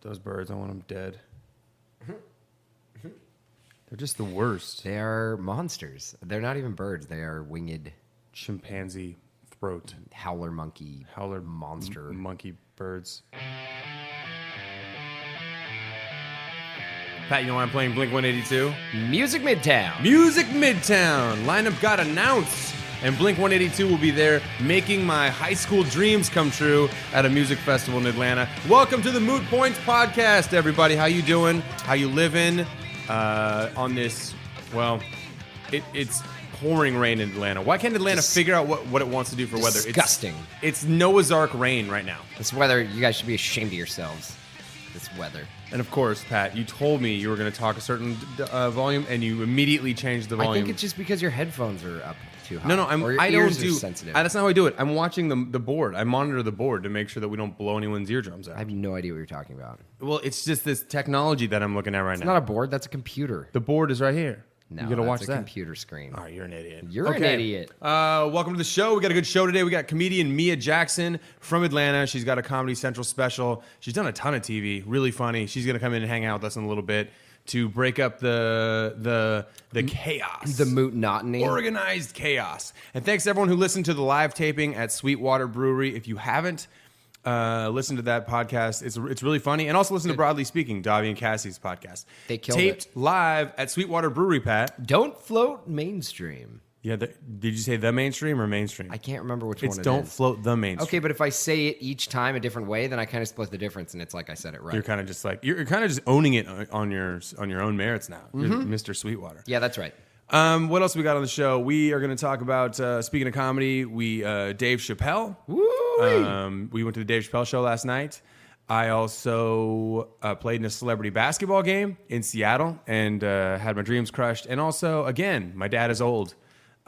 those birds. I want them dead. They're just the worst. They are monsters. They're not even birds. They are winged Chimpanzee throat. howler monkey. Howler monster. Monkey birds. Pat, you know why I'm playing Blink 182? Music Midtown. Music Midtown. Lineup got announced. And Blink 182 will be there making my high school dreams come true at a music festival in Atlanta. Welcome to the Moot Points podcast, everybody. How you doing? How you living? On this, well, it's pouring rain in Atlanta. Why can't Atlanta figure out what it wants to do for weather? Disgusting. It's Noah's Ark rain right now. This weather, you guys should be ashamed of yourselves. This weather. And of course, Pat, you told me you were going to talk a certain volume, and you immediately changed the volume. I think it's just because your headphones are up too high. No, I don't do. Sensitive. That's not how I do it. I'm watching the board. I monitor the board to make sure that we don't blow anyone's eardrums out. I have no idea what you're talking about. Well, it's just this technology that I'm looking at right It's now. not a board. That's a computer. The board is right here. No, you gotta watch that's a that. computer screen. All right, you're an idiot. You're an idiot. Welcome to the show. We got a good show today. We got comedian Mia Jackson from Atlanta. She's got a Comedy Central special. She's done a ton of TV. Really funny. She's gonna come in and hang out with us in a little bit to break up the chaos. The mootnotony. Organized chaos. And thanks to everyone who listened to the live taping at Sweetwater Brewery. If you haven't, listen to that podcast. It's really funny. And also listen to Broadly Speaking, Davi and Cassie's podcast. They killed Taped it. live at Sweetwater Brewery, Pat. Don't float mainstream. Yeah, did you say the mainstream or mainstream? I can't remember which It's one it don't is. float the mainstream. Okay, but if I say it each time a different way, then I kind of split the difference, and it's like I said it right. You're kind of just like you're kind of just owning it on your own merits now. You're Mr. Sweetwater. Yeah, that's right. What else we got on the show? We are going to talk about speaking of comedy. Dave Chapelle. Woo! We went to the Dave Chapelle show last night. I also played in a celebrity basketball game in Seattle and had my dreams crushed. And also, again, my dad is old.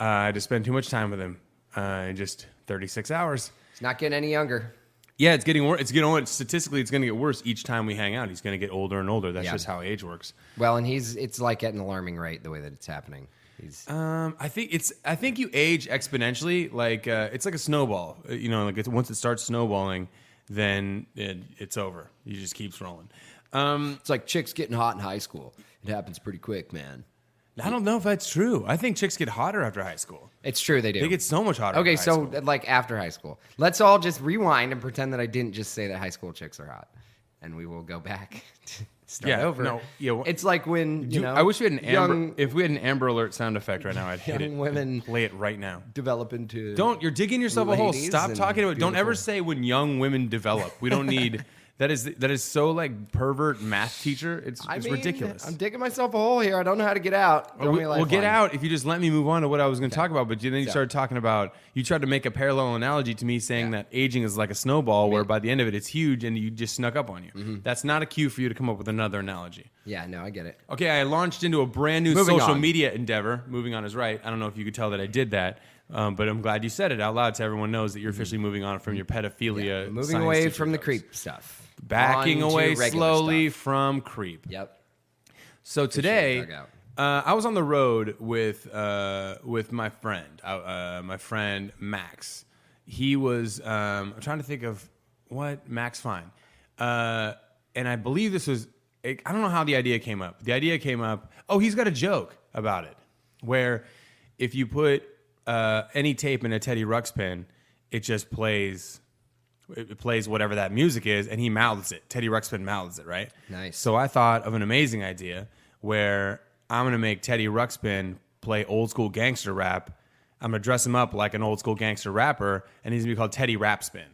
I had to spend too much time with him in just 36 hours. It's not getting any younger. Yeah, it's getting worse. Statistically, it's going to get worse each time we hang out. He's going to get older and older. That's just how age works. Well, and it's like at an alarming rate the way that it's happening. I think you age exponentially. Like it's like a snowball. Once it starts snowballing, then it's over. You just keeps rolling. It's like chicks getting hot in high school. It happens pretty quick, man. I don't know if that's true. I think chicks get hotter after high school. It's true, they do. They get so much hotter. Okay, after high so school. like after high school. Let's all just rewind and pretend that I didn't just say that high school chicks are hot. And we will go back to start over. No, yeah, it's like when, I wish we had an young, if we had an Amber Alert sound effect right now, I'd hit it. women Play it right now. develop into You're digging yourself a hole. ladies Stop and talking about it. Don't ever beautiful. say when young women develop. We don't need that is so like pervert math teacher. It's ridiculous. I'm digging myself a hole here. I don't know how to get out. We'll get out if you just let me move on to what I was going to talk about. But then you started talking about, you tried to make a parallel analogy to me saying that aging is like a snowball where by the end of it, it's huge and you just snuck up on you. Mm-hmm. That's not a cue for you to come up with another analogy. Yeah, no, I get it. Okay, I launched into a brand new Moving social on. media endeavor. Moving on is right. I don't know if you could tell that I did that. But I'm glad you said it out loud so everyone knows that you're officially moving on from your pedophilia. Moving science away teacher from the jokes. creep stuff. Backing On to away regular slowly stuff. from creep. Yep. So today, dug out. I was on the road with my friend Max. He was. I'm trying to think of what Max Fine, and I believe this was. I don't know how the idea came up. The idea came up. Oh, he's got a joke about it, where if you put any tape in a Teddy Ruxpin, it just plays. It plays whatever that music is, and he mouths it. Teddy Ruxpin mouths it, right? Nice. So I thought of an amazing idea where I'm going to make Teddy Ruxpin play old school gangster rap. I'm going to dress him up like an old school gangster rapper, and he's going to be called Teddy Rapspin.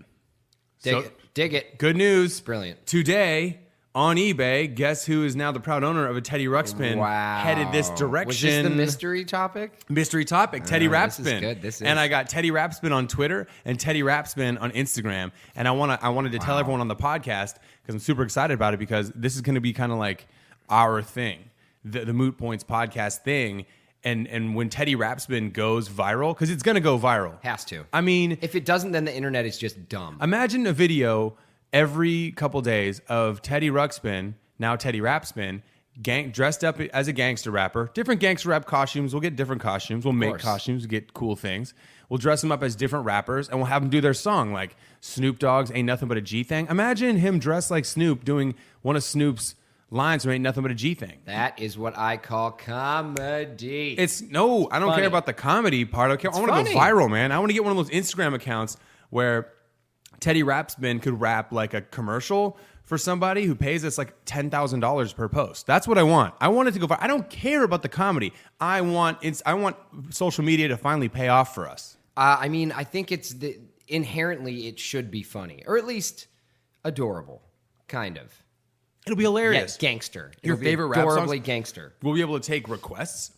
Dig it. Good news. Brilliant. Today, on eBay, guess who is now the proud owner of a Teddy Ruxpin headed this direction. Was this the mystery topic? Mystery topic, Teddy Rapspin. This is good. This is. And I got Teddy Rapspin on Twitter and Teddy Rapspin on Instagram. And I wanted to tell everyone on the podcast, because I'm super excited about it, because this is going to be kind of like our thing, the Moot Points podcast thing. And when Teddy Rapspin goes viral, because it's going to go viral. Has to. I mean, if it doesn't, then the internet is just dumb. imagine a video every couple days of Teddy Ruxpin, now Teddy Rapspin, dressed up as a gangster rapper. Different gangster rap costumes. We'll get different costumes. We'll make costumes. We'll get cool things. We'll dress them up as different rappers, and we'll have them do their song, like Snoop Dogg's "Ain't Nothing But a G Thing." Imagine him dressed like Snoop doing one of Snoop's lines from "Ain't Nothing But a G Thing." That is what I call comedy. I don't funny. care about the comedy part. I want to go viral, man. I want to get one of those Instagram accounts where Teddy Rapspin could rap like a commercial for somebody who pays us like $10,000 per post. That's what I want. I want it to go viral. I don't care about the comedy. I want social media to finally pay off for us. I mean, I think inherently it should be funny, or at least adorable, kind of. It'll be hilarious. Yeah, gangster. Your favorite rap songs? Adorably gangster. We'll be able to take requests.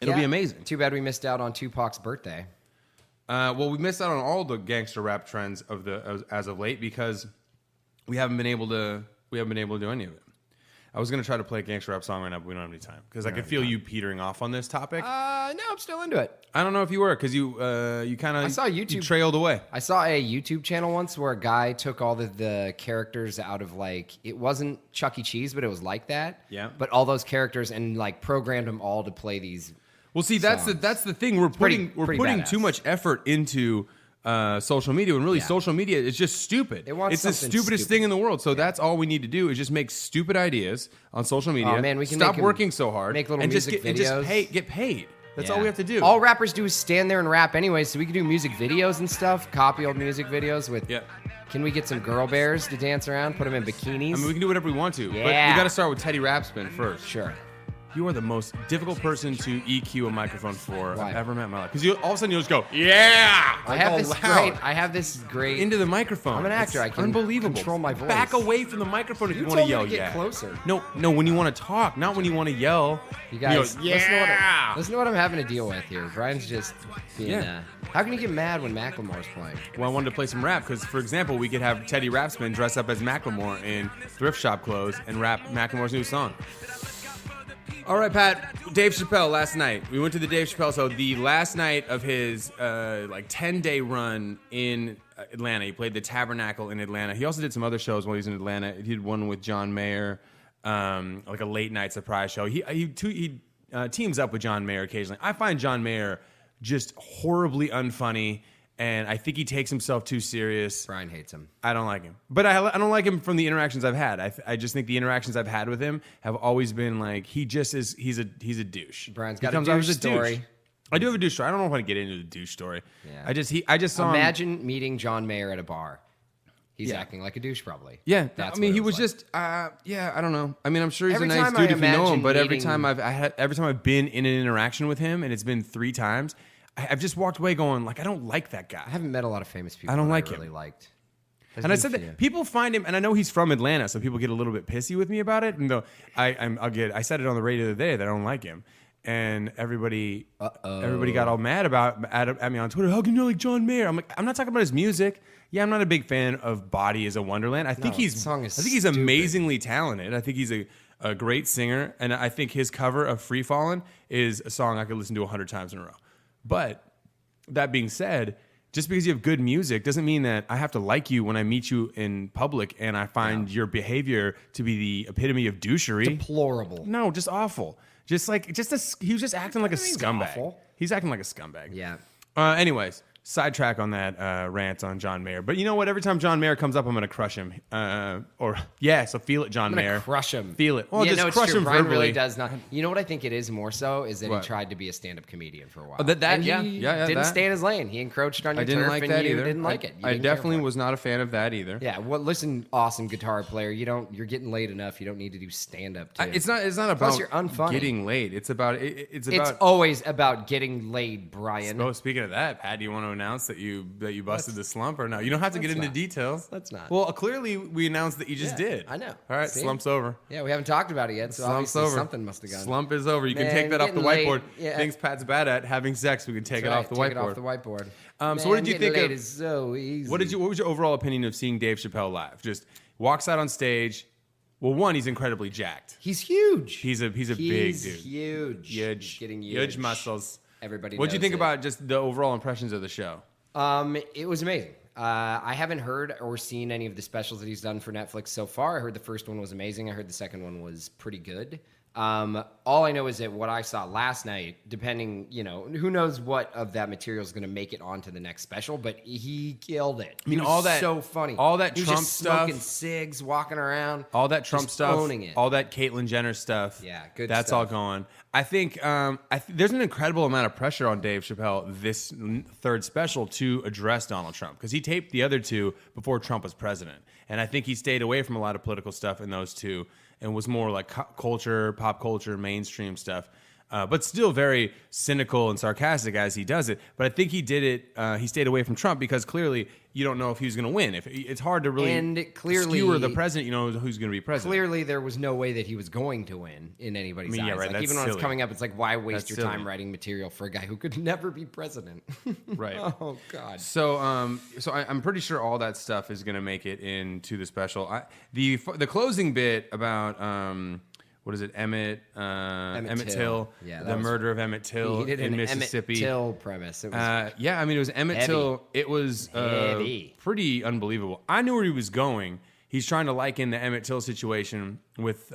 It'll be amazing. Too bad we missed out on Tupac's birthday. Well, we missed out on all the gangster rap trends as of late because we haven't been able to do any of it. I was going to try to play a gangster rap song right now, but we don't have any time because I could feel you petering off on this topic. No, I'm still into it. I don't know if you were because you kind of I saw YouTube. You trailed away. I saw a YouTube channel once where a guy took all the characters out of it wasn't Chuck E. Cheese, but it was like that. Yeah. But all those characters and programmed them all to play these. Well, see, that's the thing. We're putting badass. too much effort into social media when really social media is just stupid. It's the stupidest thing in the world. So that's all we need to do is just make stupid ideas on social media. Oh man, we can stop working so hard. Make little and music videos. Get paid. That's all we have to do. All rappers do is stand there and rap anyway, so we can do music videos and stuff. Copy old music videos with. Yeah. Can we get some girl bears to dance around? Put them in bikinis. I mean, we can do whatever we want to. Yeah. But we got to start with Teddy Rapspin first. Sure. You are the most difficult person to EQ a microphone for Why? I've ever met in my life. Because all of a sudden you'll just go, yeah! I have this great into the microphone. I'm an actor. I can unbelievable. control my voice. Back away from the microphone if you want to told me yell. to get Yeah. closer. No. When you want to talk, not when you want to yell. You guys, go, yeah. listen to what I'm having to deal with here. Brian's just being. Yeah. How can you get mad when Macklemore's playing? Well, I wanted to play some rap because, for example, we could have Teddy Rapspin dress up as Macklemore in thrift shop clothes and rap Macklemore's new song. All right, Pat. Dave Chapelle last night. We went to the Dave Chapelle show. The last night of his 10-day run in Atlanta. He played the Tabernacle in Atlanta. He also did some other shows while he was in Atlanta. He did one with John Mayer, like a late night surprise show. He teams up with John Mayer occasionally. I find John Mayer just horribly unfunny. And I think he takes himself too serious. Brian hates him. I don't like him. But I don't like him from the interactions I've had. I just think the interactions I've had with him have always been like, he's a douche. Brian's got a douche story. I do have a douche story. I don't know if I want to get into the douche story. Yeah. I just saw Imagine meeting John Mayer at a bar. He's acting like a douche probably. Yeah. That's he was like. just, I don't know. I mean, I'm sure he's Every a nice time dude I if you know him, but imagine every time I've been in an interaction with him, and it's been 3 times, I've just walked away going, like, I don't like that guy. I haven't met a lot of famous people I don't that like I really him. liked. And I said that people find him, and I know he's from Atlanta, so people get a little bit pissy with me about it. And though I said it on the radio the other day that I don't like him, and everybody got all mad at me on Twitter. How can you like John Mayer? I'm like, I'm not talking about his music. Yeah, I'm not a big fan of "Body Is a Wonderland." I think he's amazingly talented. I think he's a great singer, and I think his cover of "Free Fallin'" is a song I could listen to 100 times in a row. But that being said, just because you have good music doesn't mean that I have to like you when I meet you in public and I find your behavior to be the epitome of douchery. Deplorable. No, just awful. He was just acting like a scumbag. Awful. He's acting like a scumbag. Yeah. Anyways, sidetrack on that rant on John Mayer. But you know what? Every time John Mayer comes up, I'm going to crush him. So feel it, John Mayer. Crush him. Feel it. Well, yeah, just crush him Brian verbally. really does not. You know what I think it is more so is that What? he tried to be a stand-up comedian for a while. Oh, that he didn't stay in his lane. He encroached on your I didn't turf, like and that you either. didn't like it. You I didn't care definitely for it. was not a fan of that either. Yeah. Well, listen, awesome guitar player. You're getting laid enough. You don't need to do stand-up. It's not about Plus, you're unfunny. getting laid. It's about It's always about getting laid, Brian. Oh, speaking of that, Pat, do you want to announce that you busted the slump or no? You don't have to get into details. Let's not. Well, clearly we announced that you just did. I know. All right, See? slump's over. Yeah, we haven't talked about it yet, so Slump's obviously over. something must have gone. Slump is over. You can Man, take that off the getting laid. whiteboard. Yeah. Things Pat's bad at, having sex, we can take it off the Take whiteboard. it off the whiteboard. So what did you getting think laid of? is so easy. What was your overall opinion of seeing Dave Chapelle live? Just walks out on stage. Well, one, he's incredibly jacked. He's huge. He's a big dude. Huge. Huge. Getting huge muscles. Everybody. What'd you knows think it. about just the overall impressions of the show? It was amazing. I haven't heard or seen any of the specials that he's done for Netflix so far. I heard the first one was amazing. I heard the second one was pretty good. All I know is that what I saw last night, depending, who knows what of that material is going to make it onto the next special, but he killed it. I mean, He was all that so funny. all that He was Trump just stuff, smoking cigs, walking around, all that Trump just stuff, owning it. all that Caitlyn Jenner stuff. Yeah, good That's stuff. all going. I think there's an incredible amount of pressure on Dave Chappelle this third special to address Donald Trump because he taped the other two before Trump was president, and I think he stayed away from a lot of political stuff in those two and was more like pop culture, mainstream stuff. But still very cynical and sarcastic as he does it. But I think he did it. He stayed away from Trump because clearly you don't know if he's going to win. If it's hard to really skewer the president, you know who's going to be president. Clearly, there was no way that he was going to win in anybody's eyes. Yeah, right. Like, even when it's coming up, it's like, why waste That's your time silly. writing material for a guy who could never be president? Right. Oh God. So, I'm pretty sure all that stuff is going to make it into the special. The closing bit about what is it, Emmett Till, Yeah, the murder of Emmett Till He did in an Mississippi. Emmett Till premise. It was Yeah, I mean, it was Emmett Heavy. Till. It was Heavy. pretty unbelievable. I knew where he was going. He's trying to liken the Emmett Till situation with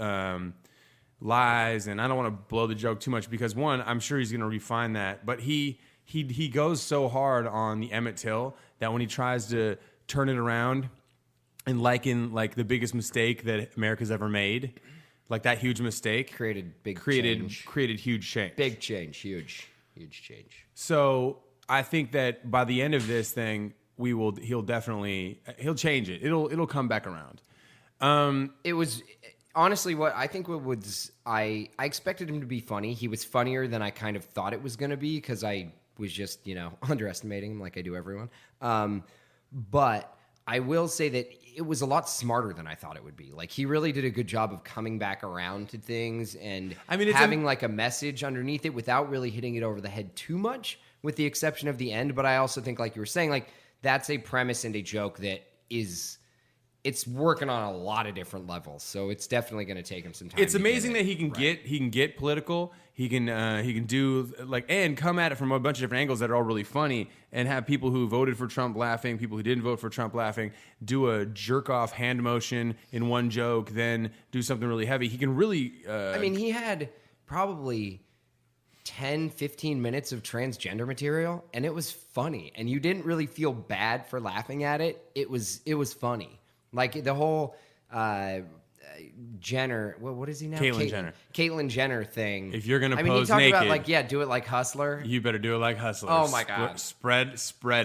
lies, and I don't want to blow the joke too much because, one, I'm sure he's going to refine that, but he goes so hard on the Emmett Till that when he tries to turn it around and liken like the biggest mistake that America's ever made, like that huge mistake, created huge change. Big change, huge change. So I think that by the end of this thing, he'll change it. It'll come back around. It was honestly I expected him to be funny. He was funnier than I kind of thought it was going to be because I was just underestimating him like I do everyone. But I will say that it was a lot smarter than I thought it would be. Like, he really did a good job of coming back around to things and having like a message underneath it without really hitting it over the head too much, with the exception of the end. But I also think, like you were saying, like that's a premise and a joke that it's working on a lot of different levels. So it's definitely going to take him some time. It's amazing that he can get political. He can do and come at it from a bunch of different angles that are all really funny, and have people who voted for Trump laughing, people who didn't vote for Trump laughing, do a jerk off hand motion in one joke, then do something really heavy. He can really he had probably 10, 15 minutes of transgender material, and it was funny, and you didn't really feel bad for laughing at it. It was funny. Like the whole Jenner, what is he now? Caitlyn Jenner thing. If you're gonna he pose talked naked, about do it like Hustler. You better do it like Hustler. Oh my God! Spread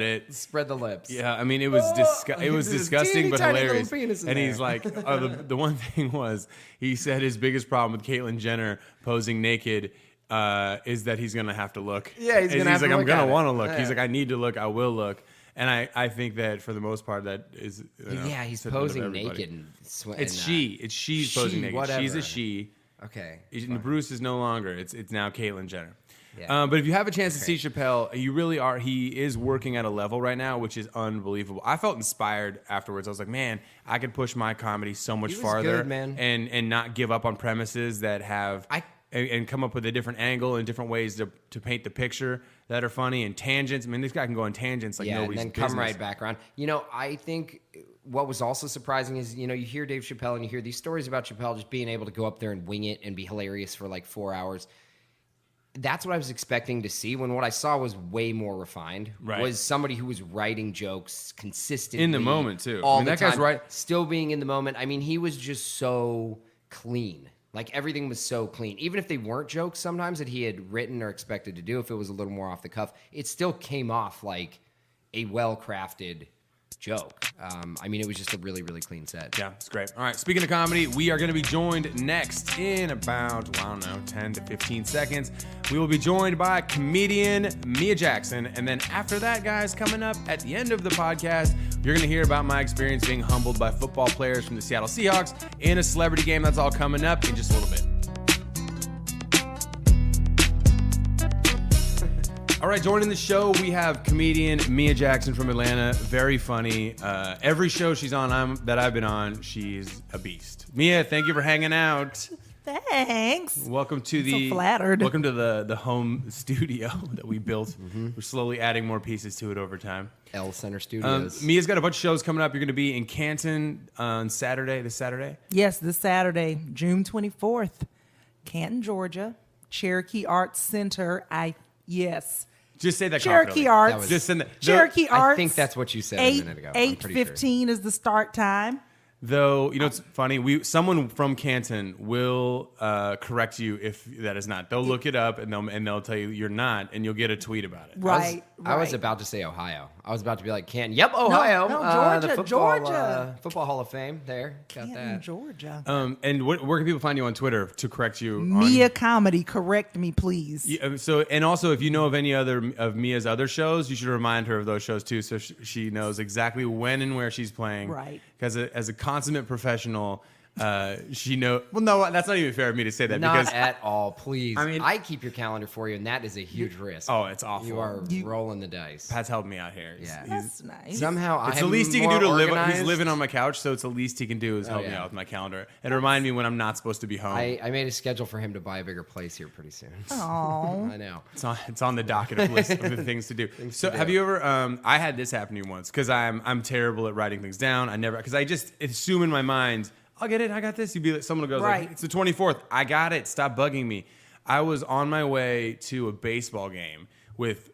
it. Spread the lips. Yeah, I mean it was disgusting but hilarious. And he's like, the one thing was he said his biggest problem with Caitlyn Jenner posing naked is that he's gonna have to look. Yeah, he's like, I'm gonna want to look. Yeah. He's like, I need to look. I will look. And I think that for the most part that is he's posing naked and sweating. It's she's posing naked. Whatever. She's a she. Okay. Bruce is no longer. It's now Caitlyn Jenner. Yeah. But if you have a chance to see Chapelle, you really are. He is working at a level right now which is unbelievable. I felt inspired afterwards. I was like, man, I could push my comedy so much farther, good, man. and not give up on premises that have and come up with a different angle and different ways to paint the picture that are funny, and tangents. I mean, this guy can go on tangents like nobody's and then come right back around. I think what was also surprising is, you hear Dave Chappelle and you hear these stories about Chappelle just being able to go up there and wing it and be hilarious for like 4 hours. That's what I was expecting to see, when what I saw was way more refined. Right. Was somebody who was writing jokes consistently. In the moment, too. All the that time, guy's right. Still being in the moment. I mean, he was just so clean. Like, everything was so clean. Even if they weren't jokes sometimes that he had written or expected to do, if it was a little more off the cuff, it still came off like a well-crafted joke. It was just a really, really clean set. Yeah, it's great. All right, speaking of comedy, we are going to be joined next in about, 10 to 15 seconds. We will be joined by comedian Mia Jackson. And then after that, guys, coming up at the end of the podcast, you're going to hear about my experience being humbled by football players from the Seattle Seahawks in a celebrity game. That's all coming up in just a little bit. All right, joining the show, we have comedian Mia Jackson from Atlanta. Very funny. Every show she's on that I've been on, she's a beast. Mia, thank you for hanging out. Thanks. Welcome to So flattered. Welcome to the home studio that we built. Mm-hmm. We're slowly adding more pieces to it over time. L Center Studios. Mia's got a bunch of shows coming up. You're going to be in Canton on this Saturday. Yes, this Saturday, June 24th. Canton, Georgia. Cherokee Arts Center. Yes. Just say that Cherokee confidently. Arts. Just send that. Cherokee Arts. I think that's what you said a minute ago. I'm pretty 8:15 is the start time. Though, you know, it's funny. Someone from Canton will correct you if that is not. They'll look it up and they'll tell you you're not, and you'll get a tweet about it. Right. I was about to say Ohio. I was about to be like Canton. Yep, Ohio. No, the Georgia, Georgia. Football Hall of Fame. There, got Canton, that. Georgia. And where can people find you on Twitter to correct you? Mia Comedy, correct me, please. So, and also, if you know of any other of Mia's other shows, you should remind her of those shows too, so she knows exactly when and where she's playing. Right. Because as a consummate professional, she know. Well, no, that's not even fair of me to say that. Not because at all. Please. I mean, I keep your calendar for you, and that is a huge risk. Oh, it's awful. You are rolling the dice. Pat's helped me out here. Yeah. That's nice. Somehow, It's I the am least he can do more to live. organized. He's living on my couch, so it's the least he can do is help me yeah. out with my calendar and remind me when I'm not supposed to be home. I made a schedule for him to buy a bigger place here pretty soon. Oh. I know. It's on the docket of list of the things to do. So have you ever? I had this happen to me once because I'm terrible at writing things down. I never because I just assume in my mind I'll get it. I got this. You'd be like someone goes Right. like it's the 24th. I got it. Stop bugging me. I was on my way to a baseball game with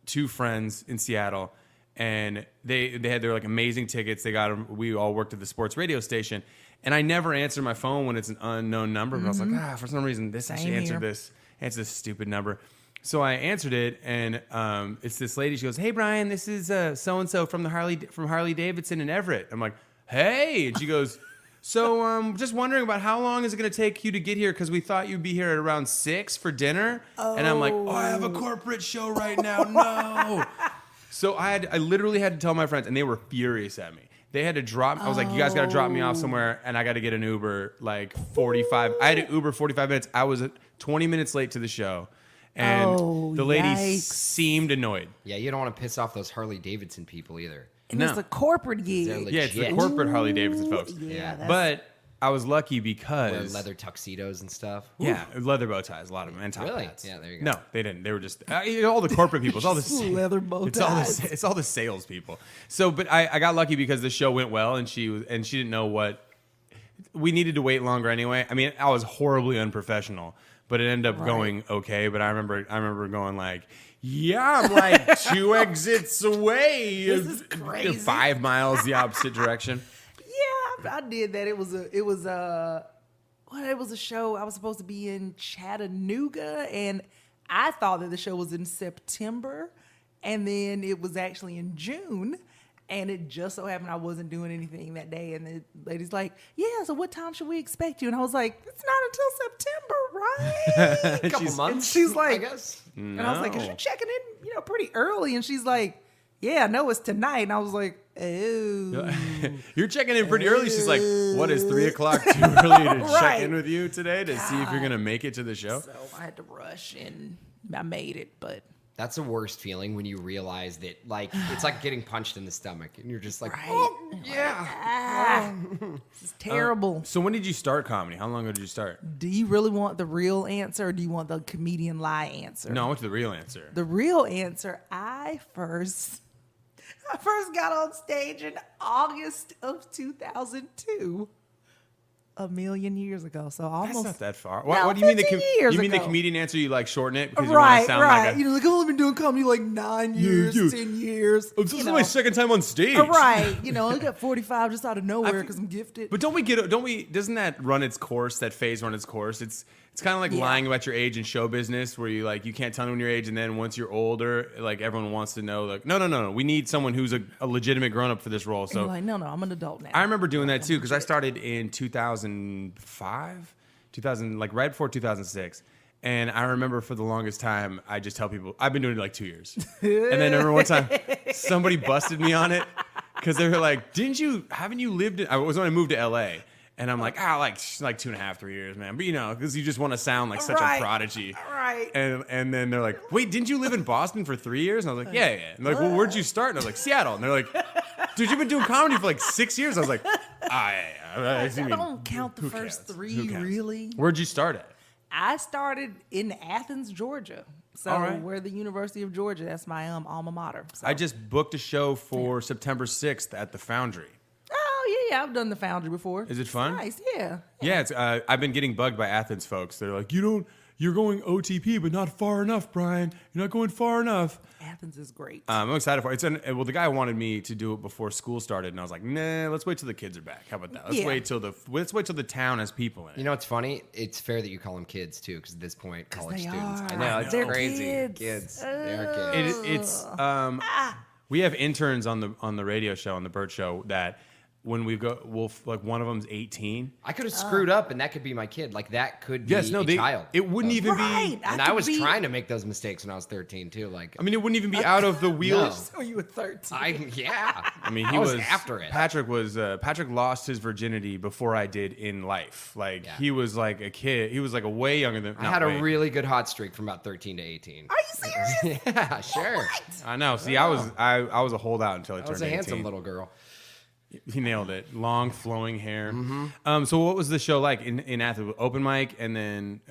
two friends in Seattle, and they had their like amazing tickets. They got them. We all worked at the sports radio station, and I never answer my phone when it's an unknown number. But I was like, for some reason, I should answer this stupid number. So I answered it, and it's this lady. She goes, "Hey Brian, this is so and so from Harley Davidson in Everett." I'm like, "Hey," and she goes, "So just wondering about how long is it going to take you to get here? Because we thought you'd be here at around 6 for dinner." And I'm like, "Oh, I have a corporate show right now. No." So I literally had to tell my friends, and they were furious at me. They had to drop. I was like, "You guys got to drop me off somewhere," and I got to get an Uber like 45. I had an Uber 45 minutes. I was 20 minutes late to the show. And the lady yikes. seemed annoyed. Yeah, you don't want to piss off those Harley Davidson people either. And No. it's a corporate gig. They're Yeah, it's the legit. corporate Harley Davidson folks. Yeah, that's- But I was lucky Wear because leather tuxedos and stuff. yeah, leather bow ties, a lot of them, and top Really? hats. Yeah, there you go. No, they didn't. They were just all the corporate people. It's all the Leather bow ties. It's all the sales people. So, but I got lucky because the show went well, and she didn't know what we needed to wait longer anyway. I mean, I was horribly unprofessional, but it ended up going okay. But I remember going like, yeah, I'm like 2 exits away. This is crazy. 5 miles the opposite direction. Yeah, I did that. It was a show. I was supposed to be in Chattanooga, and I thought that the show was in September, and then it was actually in June. And it just so happened I wasn't doing anything that day. And the lady's like, "Yeah, so what time should we expect you?" And I was like, "It's not until September, right?" A couple She's- months. she's like- I guess. And I was like, "'Cause No. you're checking in, pretty early." And she's like, "Yeah, no, it's tonight." And I was like, "Oh." You're checking in pretty early. She's like, "What is 3 o'clock too early to check Right. in with you today to see if you're gonna make it to the show?" So I had to rush, and I made it, but That's the worst feeling when you realize that, like, it's like getting punched in the stomach, and you're just like, Right. oh, yeah. this is terrible. So when did you start comedy? How long ago did you start? Do you really want the real answer, or do you want the comedian lie answer? No, I went to the real answer. The real answer, I first got on stage in August of 2002. A million years ago. So almost. That's not that far. No, What do you mean? 15 years You mean the ago. comedian answer? You like shorten it because you want to Right, sound right. like a. Like, I've only been doing comedy like 9 years, yeah. 10 years. This you is know. my second time on stage. Right. I got 45 just out of nowhere feel- because I'm gifted. But doesn't that run its course? That phase run its course? It's kind of like Yeah. lying about your age in show business, where you can't tell anyone your age, and then once you're older, like everyone wants to know, like no, we need someone who's a legitimate grown up for this role. And So you're like, no, I'm an adult now. I remember doing that too because I started in 2005, 2000, like right before 2006. And I remember for the longest time, I just tell people I've been doing it like 2 years. And then I remember one time somebody busted me on it because they were like, haven't you lived in, I was when I moved to LA. And I'm like, like 2.5, 3 years, man. But because you just want to sound like such Right. a prodigy. Right. And then they're like, wait, didn't you live in Boston for 3 years? And I was like, yeah. And they're like, well, where'd you start? And I was like, Seattle. And they're like, dude, you've been doing comedy for like 6 years. I was like, I don't count the first three, really. Where'd you start at? I started in Athens, Georgia. So All right. we're the University of Georgia. That's my alma mater. So. I just booked a show for September 6th at the Foundry. Oh Oh yeah, I've done the Foundry before. Is it It's fun? nice, yeah. Yeah, it's. I've been getting bugged by Athens folks. They're like, you're going OTP, but not far enough, Brian. You're not going far enough. Athens is great. I'm excited for it. Well, the guy wanted me to do it before school started, and I was like, nah, let's wait till the kids are back. How about that? Let's Yeah. wait till the town has people in it. You know what's funny? It's fair that you call them kids too, because at this point, college they students. are. I know it's They're crazy. kids. They are kids. It's we have interns on the radio show, on the Burt Show, that when we go, like one of them's 18. I could have screwed up, and that could be my kid. Like that could be a child. It wouldn't even Right. be. And I was trying to make those mistakes when I was 13 too. Like I mean, it wouldn't even be out of the wheels. So you were 13. yeah. I mean, I was after it. Patrick lost his virginity before I did in life. Like he was like a kid. He was like a way younger than. I had a really good hot streak from about 13 to 18. Are you serious? Yeah, sure. What? I know. See, I was a holdout until I I turned was a 18. handsome little girl. He nailed it. Long flowing hair. So what was the show like in Athens? Open mic, and then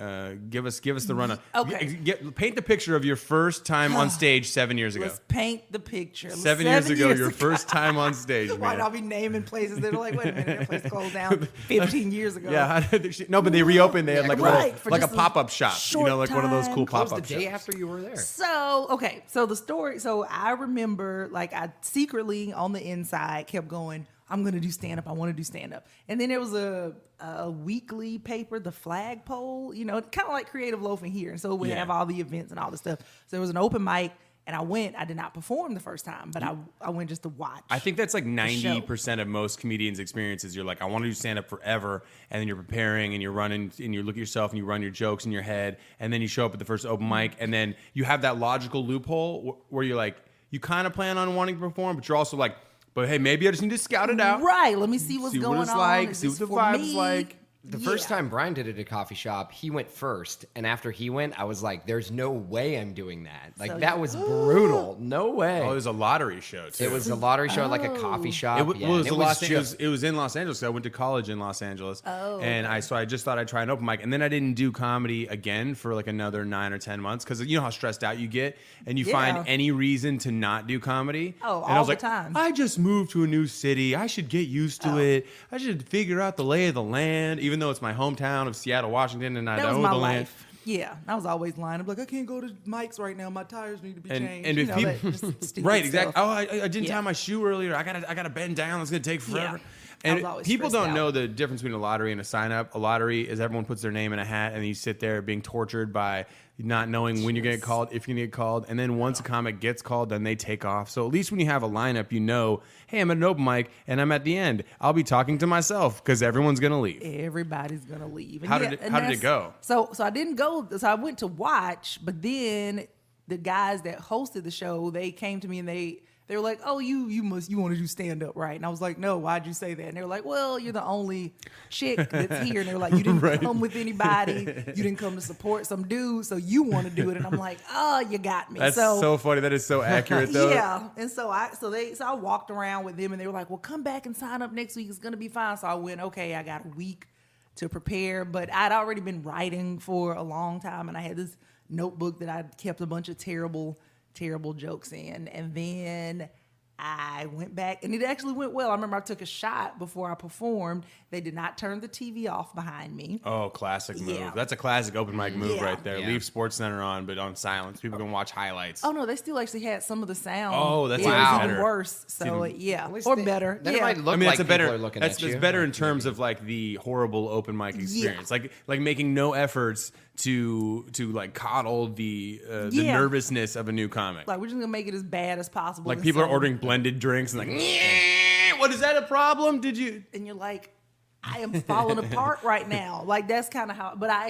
give us the rundown. Okay. Paint the picture of your first time on stage 7 years ago. Let's paint the picture. 7 years ago, your first time on stage, Why man. not be naming places that are like, wait a minute, that place closed down 15 years ago. Yeah, no, but they reopened. They had like Right, for a just a pop-up shop. You know, like one of those cool short time. That was pop-up the day shops. after you were there. So, okay. So the story, so I remember like I secretly on the inside kept going, I'm going to do stand-up. I want to do stand-up. And then there was a weekly paper, the Flagpole, you know, kind of like Creative Loafing here. And so we have all the events and all the stuff. So there was an open mic, and I went. I did not perform the first time, but I went just to watch. I think that's like 90% of most comedians' experiences. You're like, I want to do stand-up forever, and then you're preparing, and you're running, and you look at yourself, and you run your jokes in your head, and then you show up at the first open mic, and then you have that logical loophole where you're like, you kind of plan on wanting to perform, but you're also like, but hey, maybe I just need to scout it out. Right. Let me see what's going what it's on. like, Is see this what the for vibe's me? like. The first time Brian did it at a coffee shop, he went first. And after he went, I was like, there's no way I'm doing that. Like, So that was brutal. No way. Oh, it was a lottery show, too. It was a lottery show at like a coffee shop. It was, yeah, well, it, and was just- it was in Los Angeles. I went to college in Los Angeles, and I just thought I'd try an open mic, and then I didn't do comedy again for like another 9 or 10 months because you know how stressed out you get, and you find any reason to not do comedy. Oh, and I was all the like, time. I just moved to a new city. I should get used to it. I should figure out the lay of the land, even though it's my hometown of Seattle, Washington, and I That was know my the land. life. Yeah, I was always lying. I'm like, I can't go to Mike's right now. My tires need to be changed. And You if know, people, that just stupid right, stuff. exactly. Oh, I didn't tie Yeah. my shoe earlier. I gotta bend down. It's gonna take forever. I was And always people stressed don't out. know the difference between a lottery and a sign up. A lottery is everyone puts their name in a hat, and you sit there being tortured by not knowing when you're gonna get called, if you're gonna get called, and then once a comic gets called, then they take off. So at least when you have a lineup, you know, hey, I'm at an open mic, and I'm at the end. I'll be talking to myself because everyone's gonna leave. Everybody's gonna leave. And How did it go? So I didn't go. So I went to watch, but then the guys that hosted the show, they came to me and they were like, "Oh, you want to do stand up, right?" And I was like, "No, why'd you say that?" And they were like, "Well, you're the only chick that's here." And they were like, "You didn't come with anybody. You didn't come to support some dude, so you want to do it." And I'm like, "Oh, you got me." That's so funny. That is so accurate, though. Yeah. And so I walked around with them and they were like, well, come back and sign up next week. It's going to be fine. So I went, okay, I got a week to prepare, but I'd already been writing for a long time. And I had this notebook that I'd kept a bunch of terrible jokes in. And then I went back and it actually went well. I remember I took a shot before I performed. They did not turn the TV off behind me. Oh, classic move. Yeah. That's a classic open mic move Yeah. right there. Yeah. Leave SportsCenter on, but on silence. People can watch highlights. Oh no, they still actually had some of the sound. Oh, that's it even was better. even worse. So yeah, At least or they- better. Then yeah. it might look I mean, like that's a better. people are looking That's at you. better in Like, terms of like the horrible open mic experience, like making no efforts to like coddle the Yeah. nervousness of a new comic. Like we're just gonna make it as bad as possible. Like And people are so- ordering blended drinks and like, "Yeah, what is that a problem? Did you? and you're like, I am falling apart right now. Like that's kind of how. But I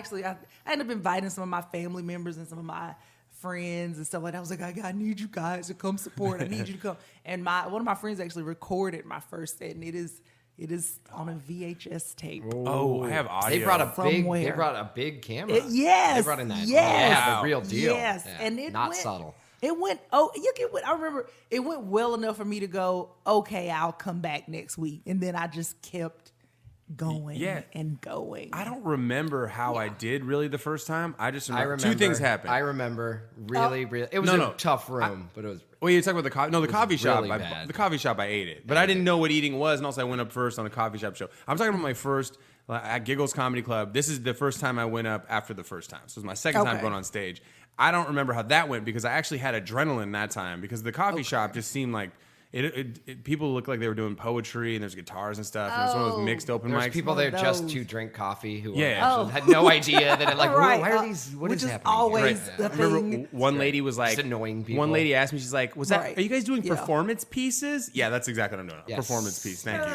ended up inviting some of my family members and some of my friends and stuff like that. I was like, I need you guys to come support. I need you to come. And one of my friends actually recorded my first set, and it is on a VHS tape. Oh, I have audio. They brought Somewhere. a big camera. Yes, They brought in that. yes, Yeah, the real deal. Yes, Yeah, and it not went, subtle. It went. Oh, I remember it went well enough for me to go. Okay, I'll come back next week, and then I just kept going Yeah. and going. I don't remember how I did really the first time. I just I remember, remember. two things happened. I remember really. It was No. a tough room, but it was. Well, you talk about the coffee. No, the coffee shop. really bad. The coffee shop. I ate it, but I didn't know what eating was, and also I went up first on a coffee shop show. I'm talking about my first at Giggles Comedy Club. This is the first time I went up after the first time. So it was my second time Okay. going on stage. I don't remember how that went because I actually had adrenaline that time because the coffee shop just seemed like people looked like they were doing poetry and there's guitars and stuff. And it was one of those mixed open There's mics. people One of there just those. to drink coffee who Yeah. had no idea that like Right. why are these what Which is is happening? always here? the I remember thing. one lady was like, Just annoying people. One lady asked me, she's like, "Was that? Right. Are you guys doing Yeah. performance pieces?" Yeah, that's exactly what I'm doing. A Yes. performance piece. Thank you.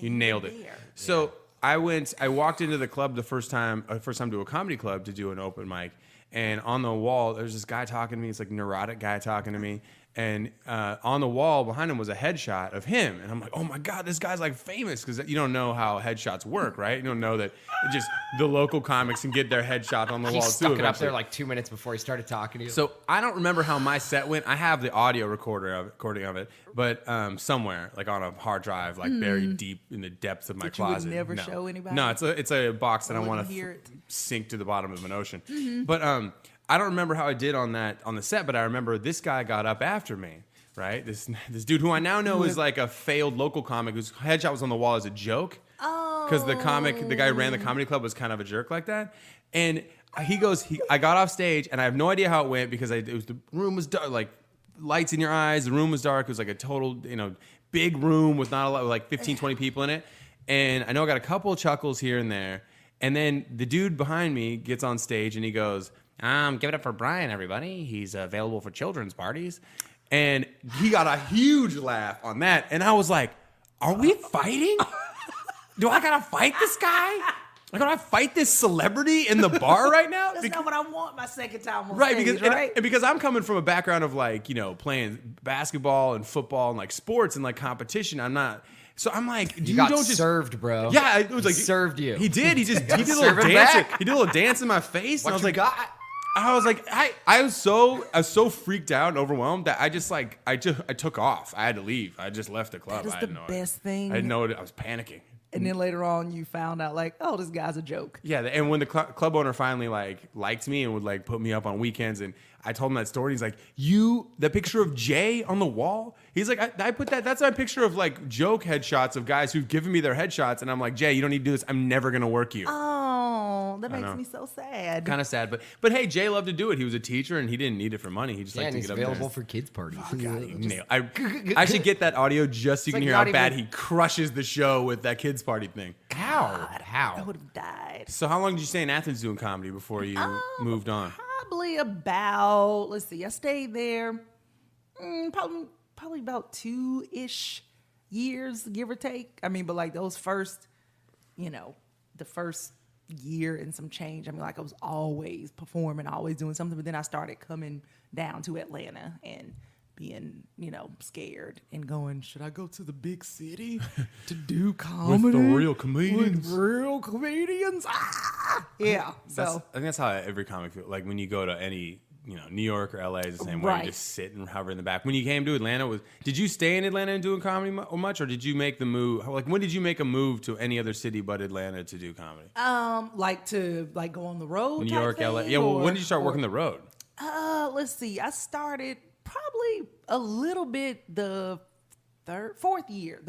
You and nailed you're it. there. So I walked into the club the first time to a comedy club to do an open mic, and on the wall there's this guy talking to me. It's like neurotic guy talking to me. And on the wall behind him was a headshot of him. And I'm like, oh my God, this guy's like famous. Because you don't know how headshots work, right? You don't know that just the local comics can get their headshot on the He wall stuck too. it up there eventually. like 2 minutes before he started talking to you. So I don't remember how my set went. I have the audio recording of it, but somewhere like on a hard drive, like buried deep in the depths of my That you would closet. never No. show anybody? No, it's a box that I want wouldn't hear to it. sink to the bottom of an ocean. But I don't remember how I did on the set, but I remember this guy got up after me. Right, this dude who I now know is like a failed local comic whose headshot was on the wall as a the guy who ran the comedy club was kind of a jerk like that. And I got off stage and I have no idea how it went because the room was dark, like lights in your eyes. The room was dark. It was like a total, big room with not a lot, like 15, 20 people in it. And I know I got a couple of chuckles here and there. And then the dude behind me gets on stage and he goes, give it up for Brian, everybody. He's available for children's parties. And he got a huge laugh on that. And I was like, are we fighting? Do I gotta fight this guy? Like, gotta fight this celebrity in the bar right now? That's not what I want my second time on Right, stage, because right? and because I'm coming from a background of like, playing basketball and football and like sports and like competition. I'm not. So I'm like, you got served, bro. Yeah, it was like He served you. He did. He did a little serve him dance. back. He did a little dance in my face, and I was like, got? I was like, I was so freaked out and overwhelmed that I took off. I had to leave. I just left the club. That is I had the no idea. best thing. I didn't know it. I was panicking. And then later on, you found out like, oh, this guy's a joke. Yeah, and when the club owner finally liked me and would like put me up on weekends, and I told him that story, he's like, the picture of Jay on the wall. He's like, I put that. That's my picture of like joke headshots of guys who've given me their headshots, and I'm like, Jay, you don't need to do this. I'm never gonna work you. Oh, that makes know. me so sad. Kind of sad, but hey, Jay loved to do it. He was a teacher and he didn't need it for money. He just Yeah, liked and to he's get up available there. for kids parties. I should get that audio just so you can like hear how not bad even- he crushes the show with that kids party thing. How? I How? would have died. So how long did you stay in Athens doing comedy before you moved on? Probably about, let's see, I stayed there probably about 2-ish years, give or take. I mean, but like those first, the first year and some change, I mean, like I was always performing, always doing something, but then I started coming down to Atlanta and being, scared and going, should I go to the big city to do comedy? With the real comedians. With real comedians? Ah! Yeah. I So, think that's how every comic feels. Like when you go to any, New York or LA is the same way. Right. You just sit and hover in the back. When you came to Atlanta, did you stay in Atlanta and doing comedy much, or did you make the move? Like when did you make a move to any other city but Atlanta to do comedy? like to go on the road. New type York, LA. thing, Yeah. Well, or- when did you start or- working the road? Let's see. I started probably a little bit the fourth year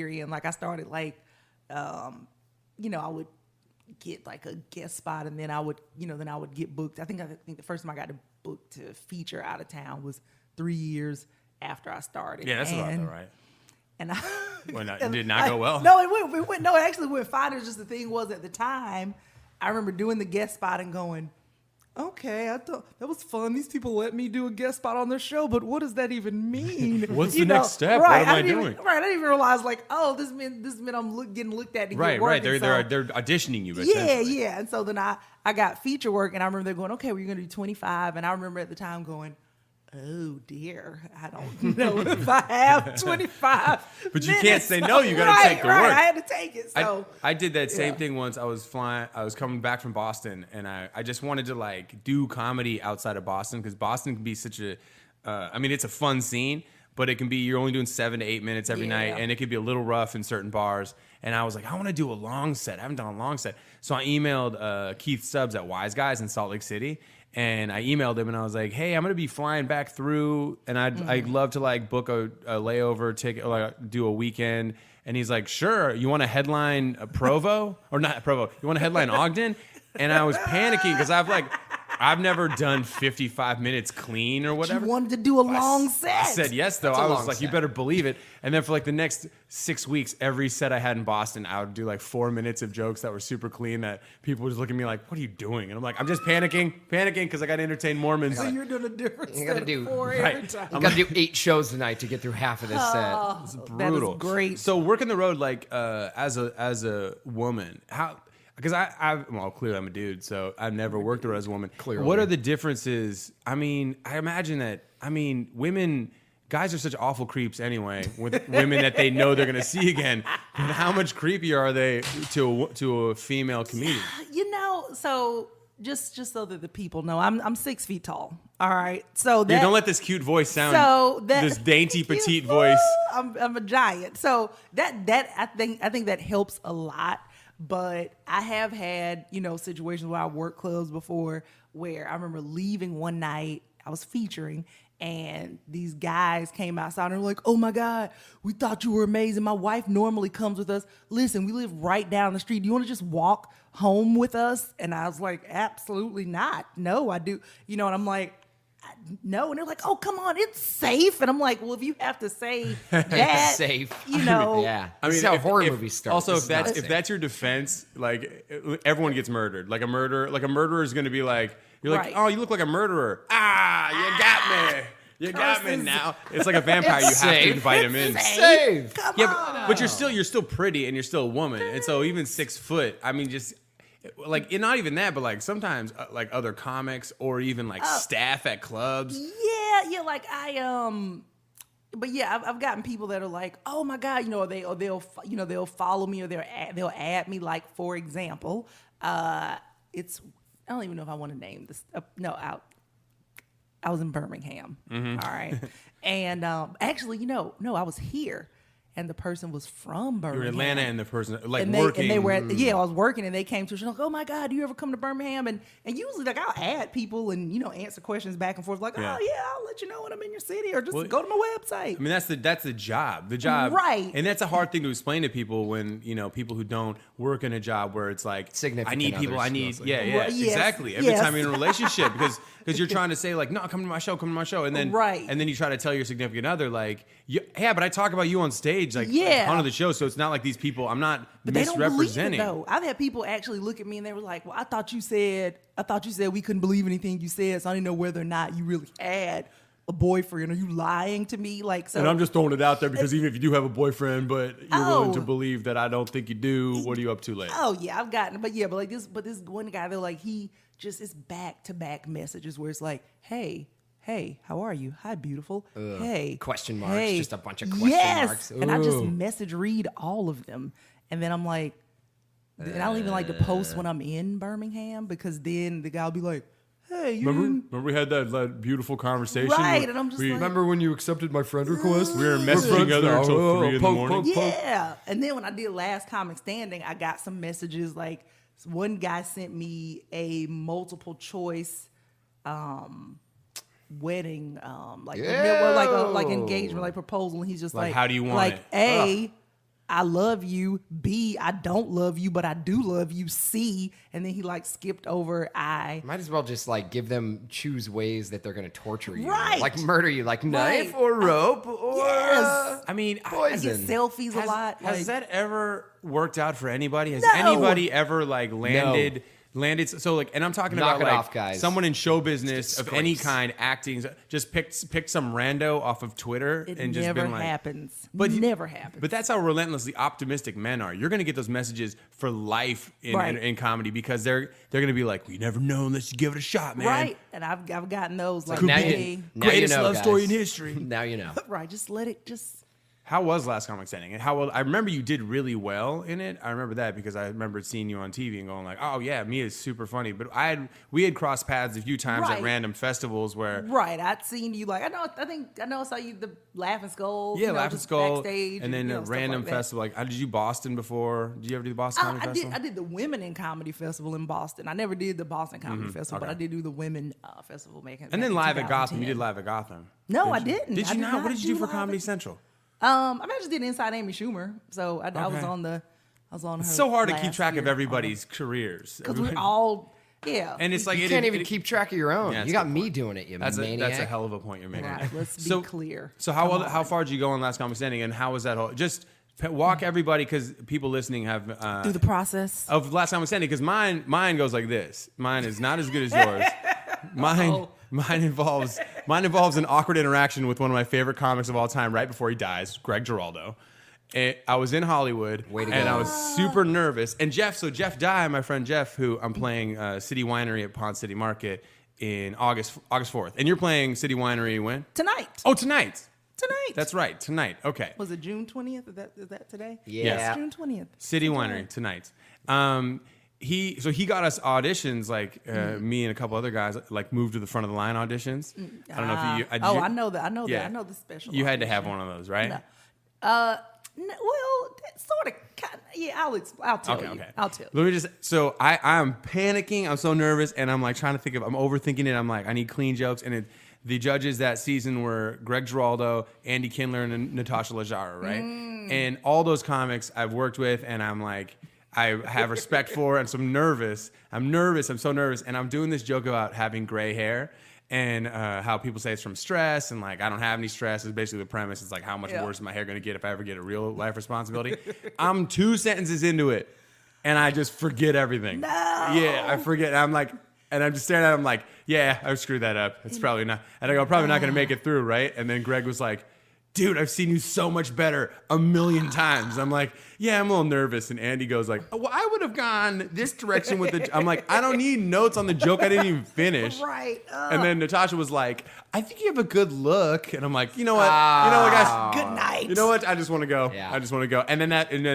in. Like I started I would get like a guest spot, and then I would get booked. I think the first time I got booked to feature out of town was 3 years after I started. Yeah, that's about that, right? And I It did not go well. No, it went. No, it actually went fine. It was just the thing was at the time, I remember doing the guest spot and going, okay, I thought that was fun. These people let me do a guest spot on their show, but what does that even mean? What's the next step? What am I doing? I didn't even realize this meant I'm getting looked at to Right, get work. right. And They're auditioning you. yeah, essentially. yeah. And so then I got feature work, and I remember they're going, okay, well, you're going to do 25. And I remember at the time going, oh dear, I don't know if I have 25. But you can't minutes. say no, you gotta take the work. I had to take it. So I did that same yeah. thing once. I was coming back from Boston, and I just wanted to like do comedy outside of Boston because Boston can be such a, it's a fun scene, but it can be you're only doing 7 to 8 minutes every night, and it could be a little rough in certain bars. And I was like, I want to do a long set. I haven't done a long set. So I emailed Keith Stubbs at Wise Guys in Salt Lake City. And I emailed him and I was like, hey, I'm going to be flying back through and I'd love to like book a layover ticket or like do a weekend. And he's like, sure. You want to headline Provo or not Provo? You want to headline Ogden? And I was panicking because I've never done 55 minutes clean or whatever. You wanted to do a long set. I said yes, though. That's a I was long like, you set. better believe it. And then for like the next 6 weeks, every set I had in Boston, I would do like 4 minutes of jokes that were super clean that people would just look at me like, what are you doing? And I'm like, I'm just panicking because I got to entertain Mormons. So you're doing a different You set gotta of do- 4 right. every time. You got to do 8 shows tonight to get through half of this set. It's That brutal. is great. So working the road like as a woman, how? Because well, clearly I'm a dude, so I've never worked the road as a woman. Clearly. What are the differences? I mean, I imagine that. I mean, guys are such awful creeps anyway with women that they know they're going to see again. But how much creepier are they to a female comedian? You know, so just so that the people know, I'm 6 feet tall. All right, so that Yeah, don't let this cute voice sound. This dainty Thank you. petite voice. I'm a giant, so that I think that helps a lot. But I have had, situations where I worked clubs before where I remember leaving one night, I was featuring, and these guys came outside and were like, oh my God, we thought you were amazing. My wife normally comes with us. Listen, we live right down the street. Do you want to just walk home with us? And I was like, absolutely not. No, I do. And I'm like, no. And they're like, oh, come on, it's safe. And I'm like, well, if you have to say that, Safe. Yeah. I mean, this is how horror movies start. Also, This is not safe. if that's your defense, like everyone gets murdered. Like a murderer is going to be like, you're like, Right. oh, you look like a murderer. You got me. You got me Curses. now. It's like a vampire. You It's have to safe. invite him in. Safe. Come Yeah, on. but you're still pretty and you're still a woman, and so even 6 foot. I mean, just like and not even that, but like sometimes like other comics or even like staff at clubs. Yeah, like but yeah, I've gotten people that are like, "Oh my God," they'll follow me or they'll add me. Like for example, it's I don't even know if I want to name this. I was in Birmingham, all right, and actually, no, I was here, and the person was from You're Birmingham. in Atlanta, and the person like And working. they were I was working, and they came to us like, oh my God, do you ever come to Birmingham? And usually like I'll add people and answer questions back and forth like, Yeah. oh yeah, I'll let you know when I'm in your city, or just Well, go to my website. I mean, that's the job. The job. Right. And that's a hard thing to explain to people when, people who don't work in a job where it's like, Significant I need people, others, I need, mostly. yeah, Right, yes, exactly. Every yes. time you're in a relationship because you're trying to say like, no, come to my show. And then, Right. and then you try to tell your significant other like, yeah, but I talk about you on stage like Yeah. a ton of the show. So it's not like these people, I'm not But they don't believe it misrepresenting. though. I've had people actually look at me and they were like, well, I thought you said we couldn't believe anything you said, so I didn't know whether or not you really had a boyfriend. Are you lying to me? Like, so And I'm just throwing it out there because even if you do have a boyfriend, but you're willing to Oh. believe that I don't think you do, what are you up to later? Oh yeah, I've gotten, but this one guy, they're like, he just is back-to-back messages where it's like, hey, how are you? Hi, beautiful. Hey, Question marks, hey. just a bunch of question yes. marks. And I just Ooh. message read all of them, and then I'm like, and I don't even like to post when I'm in Birmingham because then the guy will be like, hey, you Remember we had that beautiful conversation? Right, where and I'm just we- like- Remember when you accepted my friend request? We were messaging together until 3 in the morning. Yeah. And then when I did Last Comic Standing, I got some messages like one guy sent me a multiple choice wedding like engagement, like proposal, and he's just Like, like, how do you want like, it? A, I love you. B, I don't love you, but I do love you. C, and then he like skipped over I. Might as well just like give them choose ways that they're going to torture you, Right. like murder you, like knife Right. or rope or Yes. I mean, I poison. get selfies a lot. Has like- that ever worked out for anybody? Has No. anybody ever like landed? So like, and I'm talking Knock about it like off, guys. someone in show business of any disgrace. kind, acting, just picked some rando off of Twitter It and just never been like, happens. But Never happens. But that's how relentlessly optimistic men are. You're going to get those messages for life in, Right. in comedy because they're going to be like, "We never know unless you give it a shot, man." Right. And I've gotten those like, now hey, you, now Greatest you know, love guys. story in history. Now you know. right, just let it just How was Last Comic Standing? And how well? I remember you did really well in it. I remember that because I remember seeing you on TV and going like, "Oh yeah, Mia's super funny." But we had crossed paths a few times at Right. random festivals where Right, I'd seen you like I saw you the Laughing Skull. yeah, you know, Laughing just Skull, backstage, and then you a know, stuff random like that. festival. Like, did you Boston before? Did you ever do the Boston Comedy Festival? I did the Women in Comedy Festival in Boston. I never did the Boston Comedy Festival, but okay. I did do the Women Festival making. And then live at Gotham. You did live at Gotham. No, I you? didn't. Did I you did not? not What did you do do for live Comedy at- Central? I just did Inside Amy Schumer, so I was Okay. on the. I was on. It's her so hard to keep last track of year. everybody's careers. because we're all. Yeah, and it's like You it- can't it- even it- keep track of your own. Yeah, that's you a got good me point. doing it, you That's maniac. a hell of a point you're making. right. Let's be clear. So Come how on. far did you go on Last Comic Standing, and how was that whole? Just walk everybody because people listening have through the process. of Last Comic Standing because mine goes like this. Mine is not as good as yours. Mine involves an awkward interaction with one of my favorite comics of all time right before he dies, Greg Giraldo. And I was in Hollywood Way to and go. I was super nervous. And Jeff Dye, my friend Jeff, who I'm playing City Winery at Pond City Market in August 4th. And you're playing City Winery when? Tonight. Oh, tonight. Tonight. That's right, tonight. Okay. Was it June 20th? Is that today? Yeah. It's June 20th. City Winery tonight. He got us auditions like me and a couple other guys like moved to the front of the line auditions. I don't know if you. Oh, I know that. I know Yeah. that. I know the special. You had to have audition. one of those, right? No. Well, sort of. Kind of. Yeah, I'll tell you. Okay. I'll tell you. Let me just. So I'm panicking. I'm so nervous, and I'm like trying to think of. I'm overthinking it. I'm like, I need clean jokes, and the judges that season were Greg Giraldo, Andy Kindler, and Natasha Leggero, right? And all those comics I've worked with, and I'm like, I have respect for, and so I'm nervous. I'm so nervous, and I'm doing this joke about having gray hair. And how people say it's from stress, and like I don't have any stress is basically the premise. It's like how much worse is my hair going to get if I ever get a real life responsibility? I'm 2 sentences into it, and I just forget everything. No. Yeah, I forget. And I'm like, and I'm just staring at him like, yeah, I screwed that up. It's probably not. And I go, probably not going to make it through, right? And then Greg was like, dude, I've seen you so much better 1,000,000 times. I'm like, yeah, I'm a little nervous. And Andy goes like, oh, well, I would have gone this direction with the. I'm like, I don't need notes on the joke I didn't even finish. Right. And then Natasha was like, I think you have a good look. And I'm like, you know what? Guys? Good night. You know what? I just want to go. Yeah. I just want to go. And then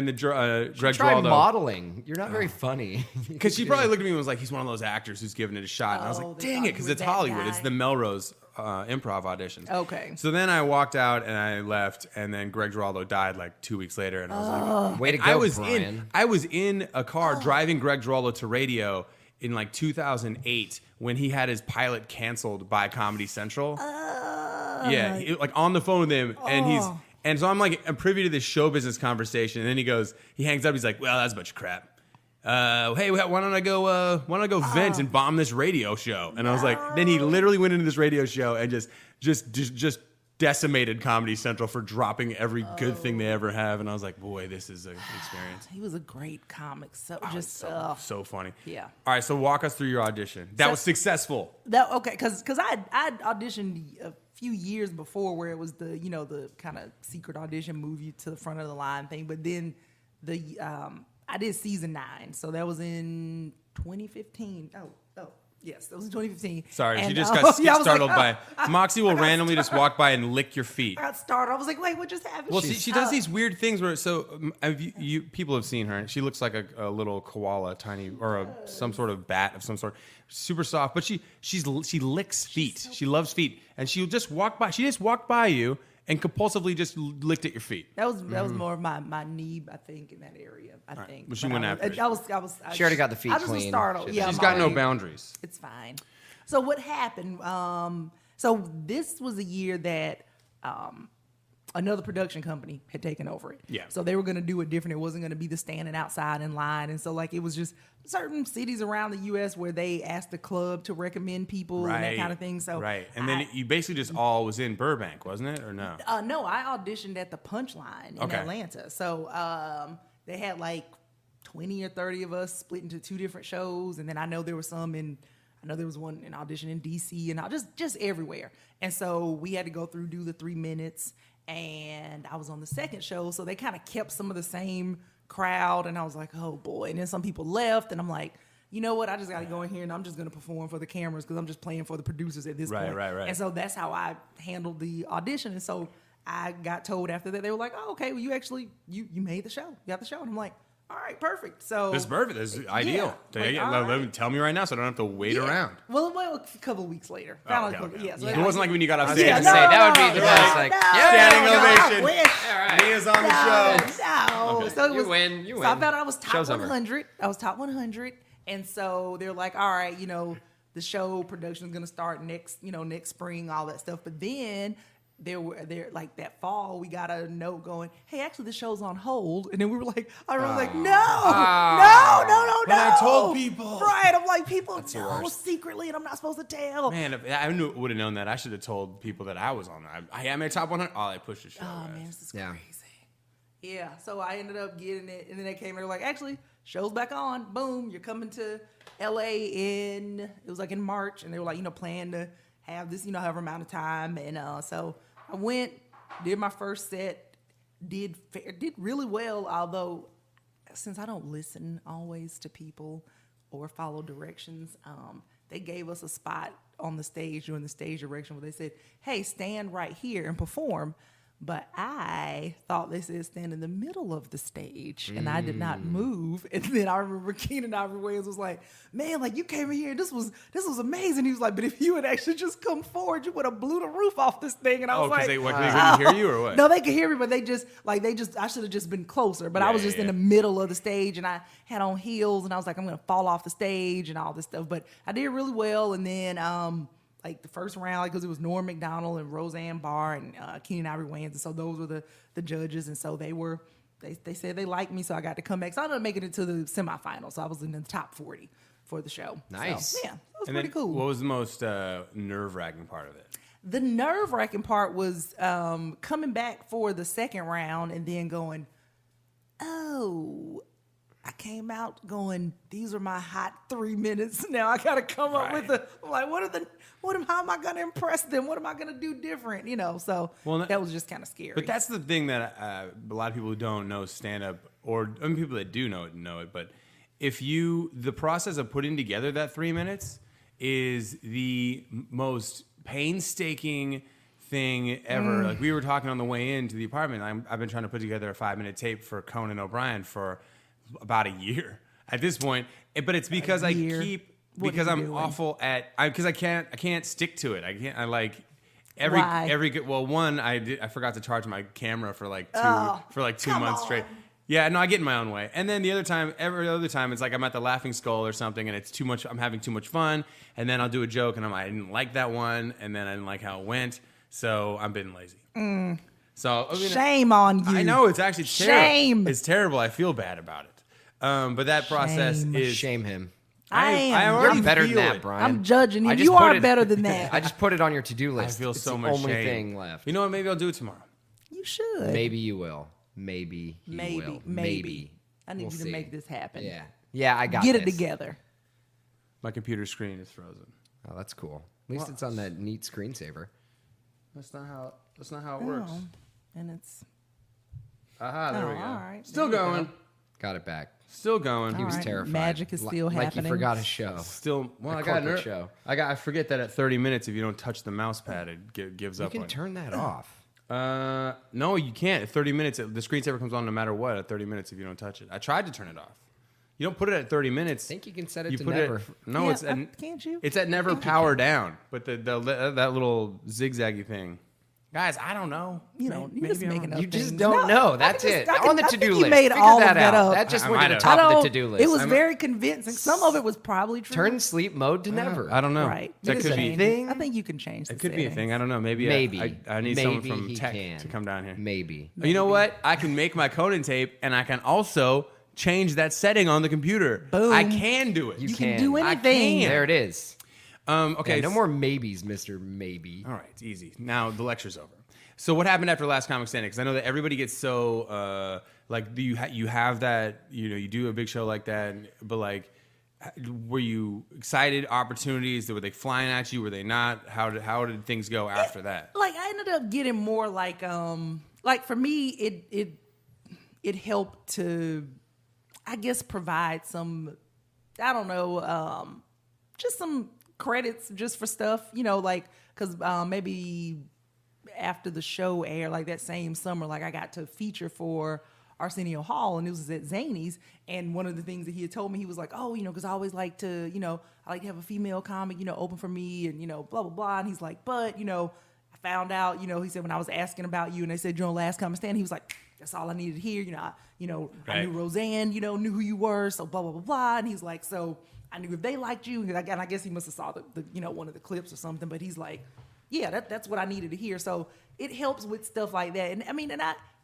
Greg Try Giraldo. modeling. You're not very funny. Because she probably looked at me and was like, he's one of those actors who's giving it a shot. And I was Oh, like, they dang thought it, you because were it's that Hollywood. guy. It's the Melrose improv auditions. Okay. So then I walked out and I left, and then Greg Giraldo died like 2 weeks later. And I was like, Way to go, Brian. I was in a car driving Greg Giraldo to radio in like 2008 when he had his pilot canceled by Comedy Central. Yeah, like on the phone with him, and so I'm privy to this show business conversation, and then he hangs up, he's like, well, that's a bunch of crap. Hey, why don't I go vent and bomb this radio show? And I was like, then he literally went into this radio show and just decimated Comedy Central for dropping every good thing they ever have. And I was like, boy, this is an experience. He was a great comic. So So funny. Yeah. All right, so walk us through your audition. That was successful. because I'd auditioned a few years before where it was the kind of secret audition, move you to the front of the line thing. But then I did season 9, so that was in 2015. Oh, yes, that was in 2015. Sorry, she And, just yeah, got I was startled like, by Moxie will randomly just walk by and lick your feet. I got startled. I was like, wait, what just happened? Well, she does these weird things where you people have seen her. She looks like a little koala, tiny, or some sort of bat of some sort, super soft. But she licks feet. She loves feet, and she'll just walk by. She just walked by you and compulsively just licked at your feet. That was more of my need, I think, in that area. I think. Well, she went after it. She already got the feet I just was clean. startled. Yeah, She's I'm got no already- boundaries. It's fine. So what happened? So this was a year that another production company had taken over it. Yeah. So they were going to do it different. It wasn't going to be the standing outside in line. And so like it was just certain cities around the U.S. where they asked the club to recommend people and that kind of thing. So right, and then you basically just all was in Burbank, wasn't it, or no? no, I auditioned at the Punchline in Atlanta. So they had like 20 or 30 of us split into 2 different shows, and then I know there was one in audition in DC and just everywhere. And so we had to go through, do the 3 minutes, and I was on the second show, so they kind of kept some of the same crowd, and I was like, oh boy. And then some people left, and I'm like, you know what? I just got to go in here and I'm just going to perform for the cameras because I'm just playing for the producers at this point. Right. And so that's how I handled the audition. And so I got told after that, they were like, oh, okay, well, you actually, you made the show. You got the show. And I'm like, all right, perfect. So This is perfect. This is ideal. Let me tell me right now, so I don't have to wait around. Well, a couple of weeks later. Okay. So It wasn't like when you got off I was stage. gonna and say, said, that would be the best. Like, standing ovation. I wish. Mia's on the show. No. Okay. So it You was, win. You So I win. found out I was top Show's over. 100. I was top 100. And so they're like, all right, the show production is going to start next spring, all that stuff. But then there like that fall, we got a note going, hey, actually the show's on hold. And then we were like, I was like, no. But I told people. Right. I'm like, people the know worst. secretly, and I'm not supposed to tell. Man, if I would have known that, I should have told people that I was on. I am a top 100. Oh, I pushed the show. Oh guys. man, this is Yeah. crazy. Yeah, so I ended up getting it, and then they came and they were like, actually, show's back on. Boom, you're coming to LA it was like in March, and they were like, plan to have this, however amount of time. And so I went, did my first set, did really well, although since I don't listen always to people or follow directions, they gave us a spot on the stage during the stage direction where they said, hey, stand right here and perform. But I thought they said stand in the middle of the stage, and I did not move. And then I remember Keenan Ivory Wayans was like, man, like you came in here, this was amazing. He was like, but if you had actually just come forward, you would have blew the roof off this thing. And I was like, they couldn't hear you or what? No, they could hear me, but I should have just been closer. But I was just in the middle of the stage, and I had on heels, and I was like, I'm going to fall off the stage and all this stuff. But I did really well. And then, like the first round, because it was Norm Macdonald and Roseanne Barr and Keenan Ivory Wayans, and so those were the judges, and so they said they liked me, so I got to come back. So I ended up making it to the semifinals. So I was in the top 40 for the show. Nice. So, yeah, that was And pretty then, cool. What was the most nerve-wracking part of it? The nerve-wracking part was coming back for the second round and then going, oh, I came out going, these are my hot 3 minutes. Now I got to come up with I'm like, how am I going to impress them? What am I going to do different? So that was just kind of scary. But that's the thing that a lot of people who don't know stand-up, or people that do know it, but the process of putting together that 3 minutes is the most painstaking thing ever. Like we were talking on the way into the apartment, I've been trying to put together a 5-minute tape for Conan O'Brien for about a year at this point. But it's because I'm doing? awful at, because I can't stick to it. Why? I forgot to charge my camera for like 2 months straight. Yeah, no, I get in my own way. And then every other time, it's like I'm at the Laughing Skull or something, and it's too much. I'm having too much fun, and then I'll do a joke, and I didn't like that one, and then I didn't like how it went, so I'm being lazy. So shame on you. I know it's actually terrible. Shame. It's terrible. I feel bad about it. But that process is Shame him. I am. I already You're better feel than that, it. Brian. I'm judging you. I just You put are it- better than that. I just put it on your to-do I list. feel It's so the much only shame. thing left. You know what? Maybe I'll do it tomorrow. You should. Maybe you will. Maybe you will. Maybe. I need We'll you to see. make this happen. Yeah, I got Get this. it together. My computer screen is frozen. Oh, that's cool. At least it's on that neat screensaver. That's not how it works. Oh, and it's Aha, there we go. all right. Still There you going. go. Got it back. Still going. He was All right. terrified. Magic is still Like happening. he forgot his show. Still, well, A I got corporate show. I forget that at 30 minutes, if you don't touch the mouse pad, it gives You up. can on turn that off. No, you can't. At 30 minutes, the screensaver comes on no matter what. At 30 minutes, if you don't touch it, I tried to turn it off. You don't put it at 30 minutes. I think you can set it You to put never. it. No, Yeah, it's at, can't you? It's at never power down. But that little zigzaggy thing, guys. I don't know. You Maybe just I'm making wrong. up You just things. don't No, know. I That's can it. just- I On the can- I to-do think you list. made Figure all of that that out. up. That just I went to the might top have. of the to-do list. It was very convincing. Some of it was probably true. Turn sleep mode to never. I don't know. Right. That It could is be. a thing. I think you can change the It could be a settings. thing. I don't know. Maybe. Maybe. I need someone Maybe from he tech can. to come down here. Maybe. You know what? I can make my Conan tape, and I can also change that setting on the computer. Boom. I can do it. You can can. do I anything. can. There it is. Okay. Yeah, no more maybes, Mr. Maybe. All right, it's easy. Now the lecture's over. So what happened after Last Comic Standing? Because I know that everybody gets so like you have that, you do a big show like that, but like, were you excited? Opportunities? Were they flying at you? Were they not? How did things go after that? Like I ended up getting more like for me it helped to, I guess, provide some, I don't know, just some credits just for stuff, like because maybe after the show aired, like that same summer, like I got to feature for Arsenio Hall, and it was at Zany's. And one of the things that he had told me, he was like, oh, because I always like to, I like to have a female comic, open for me, and blah blah blah. And he's like, but I found out, he said when I was asking about you, and they said you're on Last Comic Stand, he was like, that's all I needed to hear. I knew Roseanne, knew who you were, so blah blah blah blah. And he's like, so I knew if they liked you, and I guess he must have saw the one of the clips or something. But he's like, yeah, that's what I needed to hear. So it helps with stuff like that. And I mean,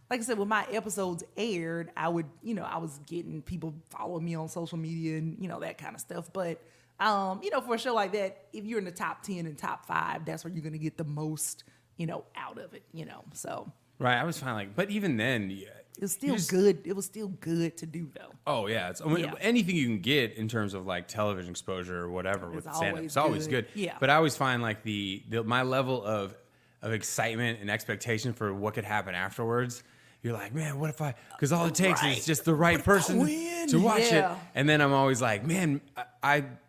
like I said, when my episodes aired, I would, I was getting people following me on social media and, that kind of stuff. But, for a show like that, if you're in the top 10 and top 5, that's where you're going to get the most, out of it, so. Right. I was fine. But even then, it was still good. It was still good to do, though. Oh, yeah. Anything you can get in terms of like television exposure or whatever with stand-up, it's always good. Yeah. But I always find like my level of excitement and expectation for what could happen afterwards. You're like, man, what if because all it takes is just the right person to watch it. And then I'm always like, man,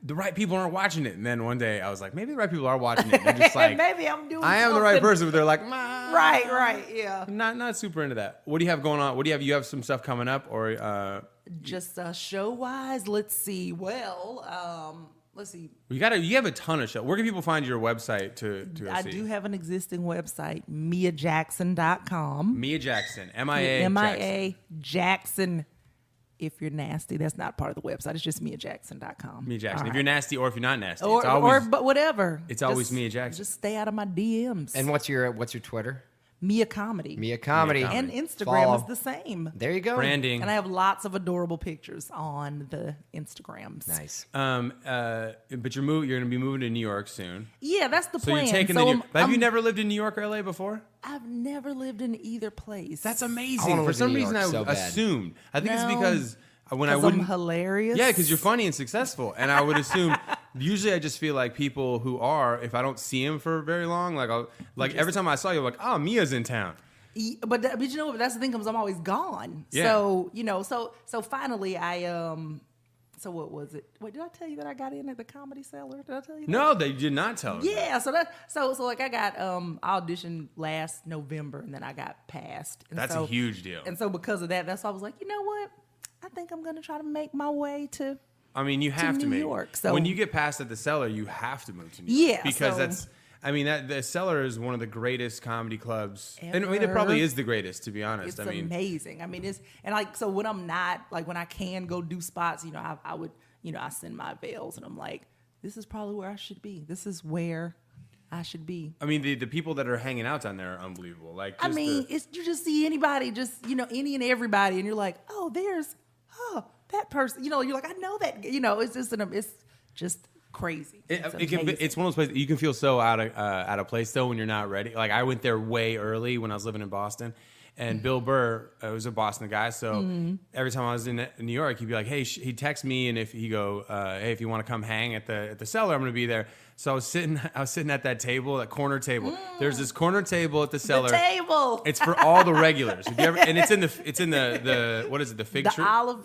the right people aren't watching it. And then one day I was like, maybe the right people are watching it. They're just like, maybe I'm doing I am the right person, but they're like, right, yeah. Not super into that. What do you have going on? You have some stuff coming up or just show-wise, let's see. Well, let's see. You have a ton of shows. Where can people find your website to go I see? do have an existing website, miajackson.com. Mia Jackson, M-I-A M-I-A Jackson. If you're nasty, that's not part of the website. It's just miajackson.com. Mia Jackson. All If you're nasty or if you're not nasty, but whatever. It's always Mia Jackson. Just stay out of my DMs. And what's your Twitter? Mia Comedy. Mia Comedy. And Instagram Follow. is the same. There you go. Branding. And I have lots of adorable pictures on the Instagrams. Nice. But you're going to be moving to New York soon. Yeah, that's the So plan. you're taking have you never lived in New York or LA before? I've never lived in either place. That's I amazing. wanna For live in some New reason, York I so bad. assumed. I think it's No. because when I I'm wouldn't. hilarious. Yeah, because you're funny and successful, and I would assume. Usually, I just feel like people who are, if I don't see them for very long, every time I saw you, I'm like, oh, Mia's in town. But that's the thing, because I'm always gone. Yeah. So so finally I so what was it? Wait, did I tell you that I got in at the Comedy Cellar? Did I tell you that? No, they did not tell me. Yeah, so like I got auditioned last November, and then I got passed. And That's a huge deal. And so because of that, that's why I was like, you know what? I think I'm gonna try to make my way to. I mean, you have to New make York, so- when you get passed at the Cellar, you have to move to New York. Yeah, because so- the Cellar is one of the greatest comedy clubs, and I mean, it Ever. probably is the greatest, to be honest. It's I mean, amazing. I mean, so when I'm not, like when I can go do spots, I would, I send my veils, and I'm like, this is probably where I should be. This is where I should be. I mean, the people that are hanging out down there are unbelievable. Like, I mean, you just see anybody, any and everybody, and you're like, oh, that person. You're like, I know that. It's just crazy. It's one of those places you can feel so out of place though when you're not ready. Like I went there way early when I was living in Boston, and Bill Burr was a Boston guy. So every time I was in New York, he'd be like, "Hey," he'd text me, and if he go, "Hey, if you want to come hang at the Cellar, I'm going to be there." So I was sitting at that table, that corner table. There's this corner table at the Cellar. The table. It's for all the regulars. Have you ever, and it's in the what is it? The fig tree. Olive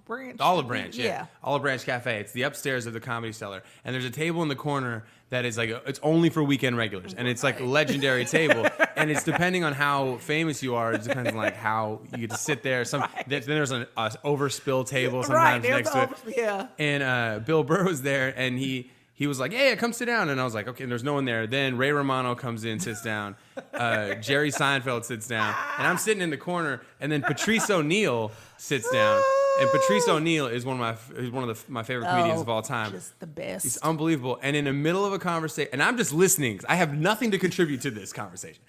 branch? Olive Branch, yeah. Yeah. Olive Branch Cafe. It's the upstairs of the Comedy Cellar. And there's a table in the corner that is it's only for weekend regulars. And it's like a legendary table. And it's depending on how famous you are, it depends on like how you get to sit there. Then there's an overspill table sometimes next to it. Yeah. And Bill Burr was there, and he was like, "Hey, come sit down." And I was like, "Okay." And there's no one there. Then Ray Romano comes in, sits down. Jerry Seinfeld sits down, and I'm sitting in the corner. And then Patrice O'Neill sits down. And Patrice O'Neill is one of my favorite comedians of all time. Just the best. He's unbelievable. And in the middle of a conversation, and I'm just listening. I have nothing to contribute to this conversation.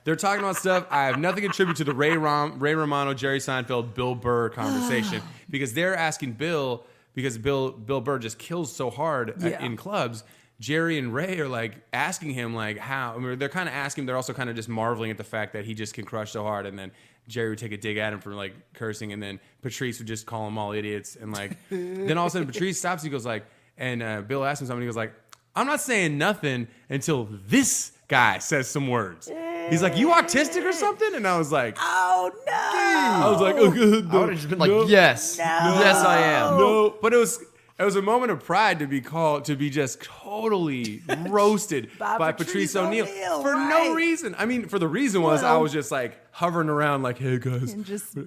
They're talking about stuff. I have nothing to contribute to the Ray Romano, Jerry Seinfeld, Bill Burr conversation because they're asking Bill. Because Bill Burr just kills so hard in clubs, Jerry and Ray are like asking him like how. I mean, they're kind of asking. They're also kind of just marveling at the fact that he just can crush so hard. And then Jerry would take a dig at him for like cursing, and then Patrice would just call them all idiots. And like then all of a sudden Patrice stops. He goes like, and Bill asks him something. He goes like, "I'm not saying nothing until this guy says some words." He's like, "You autistic or something?" And I was like, Oh no! I was like, "Oh, good." I would have just been like, yes. No. Yes, I am. No, but it was It was a moment of pride to be just totally roasted by Patrice O'Neal for no reason. I mean, for the reason was I was just like hovering around like, hey guys. And just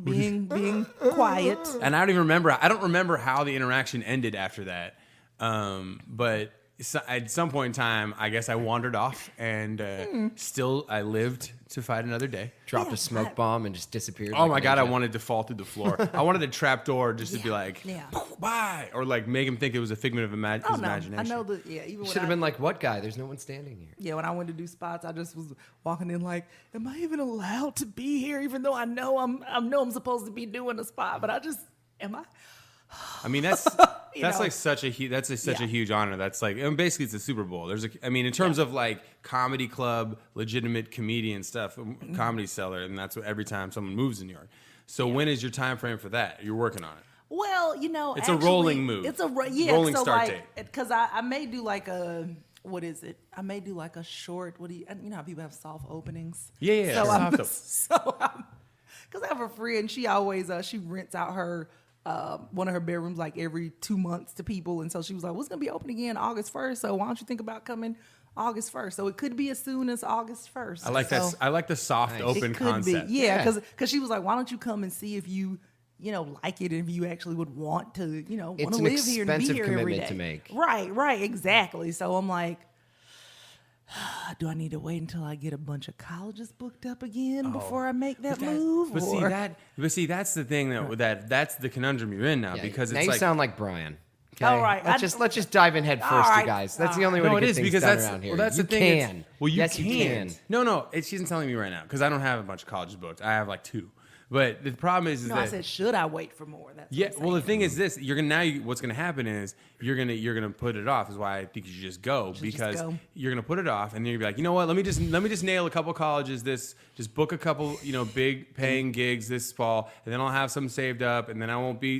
being quiet. And I don't remember how the interaction ended after that. But at some point in time, I guess I wandered off and still I lived to fight another day. Dropped a smoke bomb and just disappeared. Oh like my a God, I ninja. wanted to fall through the floor. I wanted a trap door just to be like, bye. Or like make him think it was a figment of his imagination. I know that. Yeah, even Should have been like, what guy? There's no one standing here. Yeah, when I went to do spots, I just was walking in like, am I even allowed to be here? Even though I know I'm supposed to be doing a spot, but am I? I mean, that's like such a huge honor. That's like, and basically it's a Super Bowl. In terms of like comedy club, legitimate comedian stuff, Comedy Cellar, and that's what every time someone moves in New York. So when is your time frame for that? You're working on it. Well, it's a rolling move. It's a rolling start date. Because I may do like a. What is it? I may do like a short. You know how people have soft openings? Yeah. Because I have a friend, she always she rents out her one of her bedrooms like every 2 months to people, and so she was like, "What's gonna be open again August 1st? So why don't you think about coming August 1st? So it could be as soon as August 1st. I like that. I like the soft open it could concept. Be, yeah, because she was like, "Why don't you come and see if you like it, and if you actually would want to, want to live here and be here every day." To make. Right, exactly. So I'm like, do I need to wait until I get a bunch of colleges booked up again before I make that move? But see, that's the thing that's the conundrum you're in now, because it's now you like, sound like Brian. Okay? All right, let's just dive in head first, right. you guys. That's the only way to get things done around here. Well, that's you the thing. Can. You yes, can. You can. No, she isn't telling me right now because I don't have a bunch of colleges booked. I have like 2. But the problem is no, that I said, should I wait for more? That's yeah. Well, the thing is this: what's gonna happen is you're gonna put it off. Is why I think you should just go, because you're gonna put it off, and then you're gonna be like, you know what? Let me just nail a couple colleges. Just book a couple big paying gigs this fall, and then I'll have some saved up, and then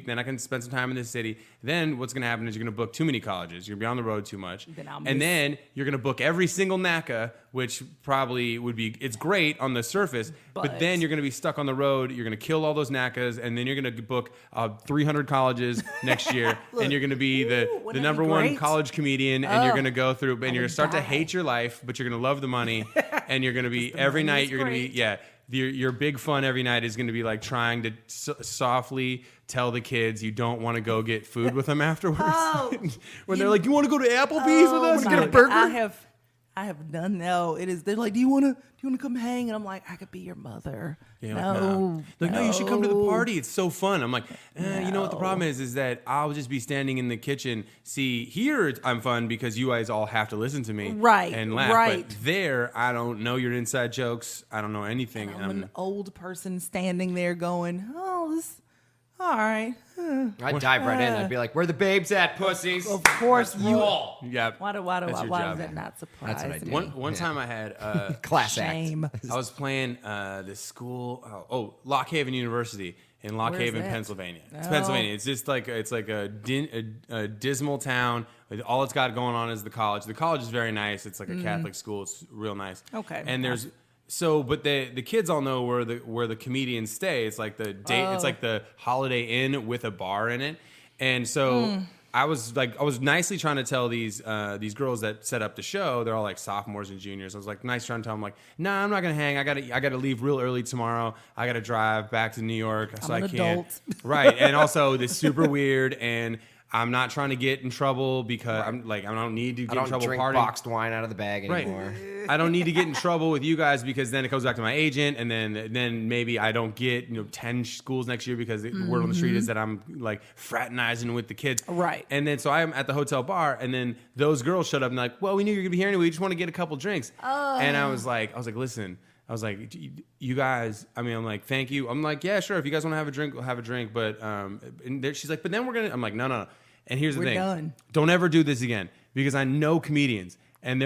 then I can spend some time in this city. Then what's gonna happen is you're gonna book too many colleges. You're gonna be on the road too much, then you're gonna book every single NACA, which probably it's great on the surface, but then you're gonna be stuck on the road. You're going to kill all those NACAs, and then you're going to book 300 colleges next year, and you're going to be the number one college comedian, and you're going to go through, and you're going to start to hate your life, but you're going to love the money, and you're going to be every night, you're going to be, your big fun every night is going to be like trying to softly tell the kids you don't want to go get food with them afterwards. When they're like, you want to go to Applebee's with us and get a burger? I have done it is. They're like, do you want to come hang? And I'm like, I could be your mother. Yeah, no, you should come to the party. It's so fun. I'm like, you know what the problem is that I'll just be standing in the kitchen. See, here I'm fun because you guys all have to listen to me, and laugh. Right. But there, I don't know your inside jokes. I don't know anything. And I'm an old person standing there going, this. All right. I'd dive right in. I'd be like, "Where the babes at, pussies?" Of course, you all. Yeah. Why does that not surprise That's what I do. me? One time I had class shame. act. I was playing this school, Lock Haven University in Lock Haven, that? Pennsylvania. It's Pennsylvania. It's just like a dismal town. All it's got going on is the college. The college is very nice. It's like a Catholic school. It's real nice. Okay. And there's but the kids all know where the comedians stay. It's like the date. It's like the Holiday Inn with a bar in it. And so I was nicely trying to tell these girls that set up the show. They're all like sophomores and juniors. I was like nice trying to tell them like, nah, I'm not gonna hang. I gotta leave real early tomorrow. I gotta drive back to New York, so I'm I an can't. adult. Right. And also this super weird, and I'm not trying to get in trouble because I don't need to get in trouble drink partying. boxed wine out of the bag anymore. I don't need to get in trouble with you guys because then it goes back to my agent, and then maybe I don't get 10 schools next year because the word on the street is that I'm like fraternizing with the kids. Right. And then so I'm at the hotel bar, and then those girls showed up and like, well, we knew you were gonna be here anyway. We just want to get a couple drinks. And I was like, listen. I was like, you guys, I'm like, thank you. I'm like, yeah, sure. If you guys want to have a drink, we'll have a drink. But she's like, but then we're going to, I'm like, no. And here's the thing. Done. Don't ever do this again because I know comedians and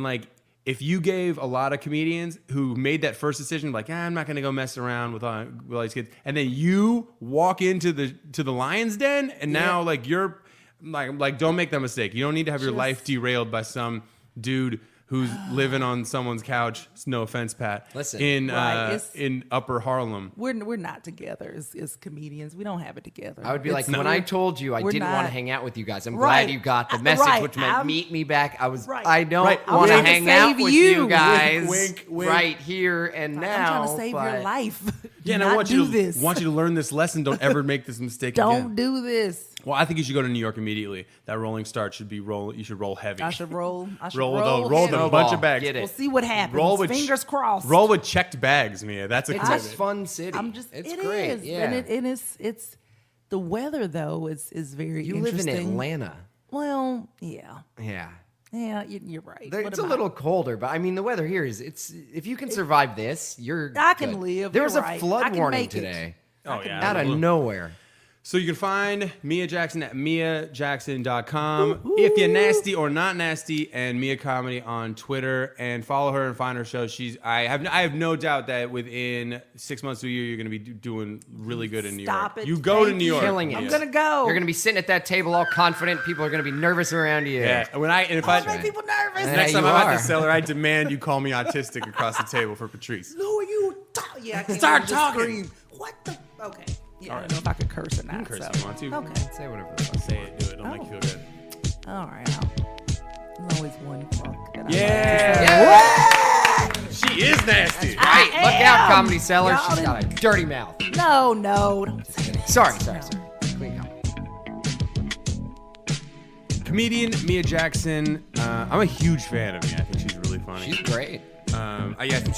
like, if you gave a lot of comedians who made that first decision, like, I'm not going to go mess around with all these kids. And then you walk into the lion's den and now like you're like, don't make that mistake. You don't need to have your life derailed by some dude who's living on someone's couch. No offense, Pat. Listen, in Upper Harlem. We're not together as comedians. We don't have it together. I would be like, when I told you I we're didn't want not- to hang out with you guys, I'm Right. glad you got the message, Right. which meant meet me back. Right. I don't Right. want to I'm trying to hang out save with you. you guys Wink, wink. right here and now. I'm trying to save your but- life. Yeah, and Do I not want do you to this. want you to learn this lesson. Don't ever make this mistake Don't again. do this. Well, I think you should go to New York immediately. That rolling start should be roll. You should roll heavy. I should roll. roll with a heavy. bunch of bags. Get it. We'll see what happens. Roll with Fingers crossed. Roll with checked bags, Mia. That's a It's a commitment. fun city. It's great. is. Yeah. And it's the weather though is very you live in interesting. Atlanta. Well, yeah. Yeah. You're right. There- What it's a am I? little colder, but I mean the weather here is if you can survive this, you're I can good. live. There was You're a right. I flood can warning make it. today. Oh yeah. Out of nowhere. So you can find Mia Jackson at miajackson.com. If you're nasty or not nasty, and Mia Comedy on Twitter, and follow her and find her show. I have no doubt that within 6 months to a year, you're going to be doing really good in New Stop York. it. You go to Thank New you. York. Killing it. I'm gonna go. You're gonna be sitting at that table all confident. People are gonna be nervous around you. Yeah. Make people nervous. Yeah, Next time you I'm at are. the cellar, I demand you call me autistic across the table for Patrice. Who are you? Yeah, I can't Start even just talking. Scream. What the? Okay. Yeah, All I right. don't know if I could curse or not. You can curse so. if you want to. Okay. Say whatever the fuck. Say it, do it. Don't make you feel good. All right. There's always one fuck. That I Yeah. She is nasty. Right, I look out, am. Comedy Cellar. Y'all She's got a dirty mouth. Like. No, don't say that. Sorry. Clean up. Comedian Mia Jackson. I'm a huge fan of Mia. I think she's really funny. She's great. I think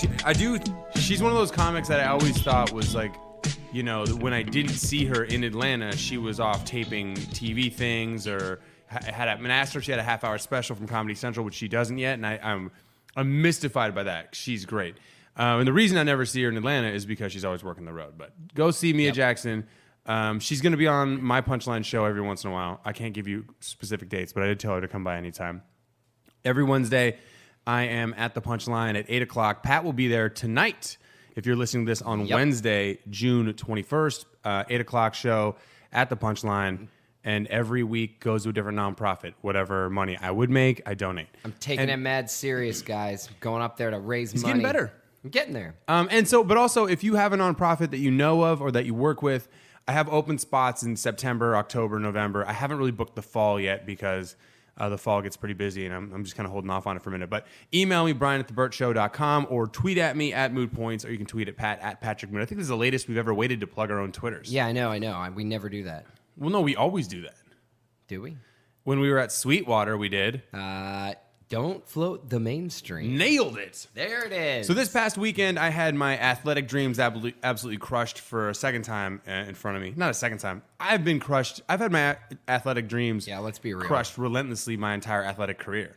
she's one of those comics that I always thought was like, you know, when I didn't see her in Atlanta, she was off taping TV things or had a Master. She had a half-hour special from Comedy Central, which she doesn't yet, and I'm mystified by that. She's great. And the reason I never see her in Atlanta is because she's always working the road. But go see Mia Jackson. She's going to be on my Punchline show every once in a while. I can't give you specific dates, but I did tell her to come by anytime. Every Wednesday, I am at the Punchline at 8 o'clock. Pat will be there tonight. If you're listening to this on Wednesday, June 21st, 8 o'clock show at the Punchline. And every week goes to a different nonprofit. Whatever money I would make, I donate. I'm taking it mad serious, guys. Going up there to raise money. Getting better. I'm getting there. But also, if you have a nonprofit that you know of or that you work with, I have open spots in September, October, November. I haven't really booked the fall yet because the fall gets pretty busy, and I'm just kind of holding off on it for a minute. But email me, brian@thebertshow.com, or tweet at me at Moote Points, or you can tweet at Pat at Patrick Moot. I think this is the latest we've ever waited to plug our own Twitters. Yeah, I know. We never do that. Well, no, we always do that. Do we? When we were at Sweetwater, we did. Don't float the mainstream. Nailed it. There it is. So this past weekend, I had my athletic dreams absolutely crushed for a second time in front of me. Not a second time. I've been crushed. I've had my athletic dreams let's be real. crushed relentlessly my entire athletic career.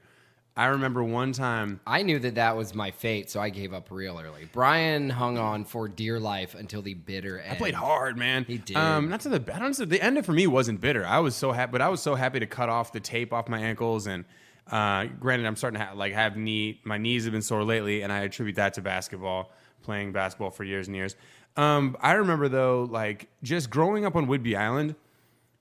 I remember one time. I knew that was my fate, so I gave up real early. Brian hung on for dear life until the bitter end. I played hard, man. He did. Not to the. I don't know, the end for me wasn't bitter. I was so happy, but I was so happy to cut off the tape off my ankles. And granted, I'm starting to have my knees have been sore lately, and I attribute that to basketball, playing basketball for years and years. I remember though, just growing up on Whidbey Island,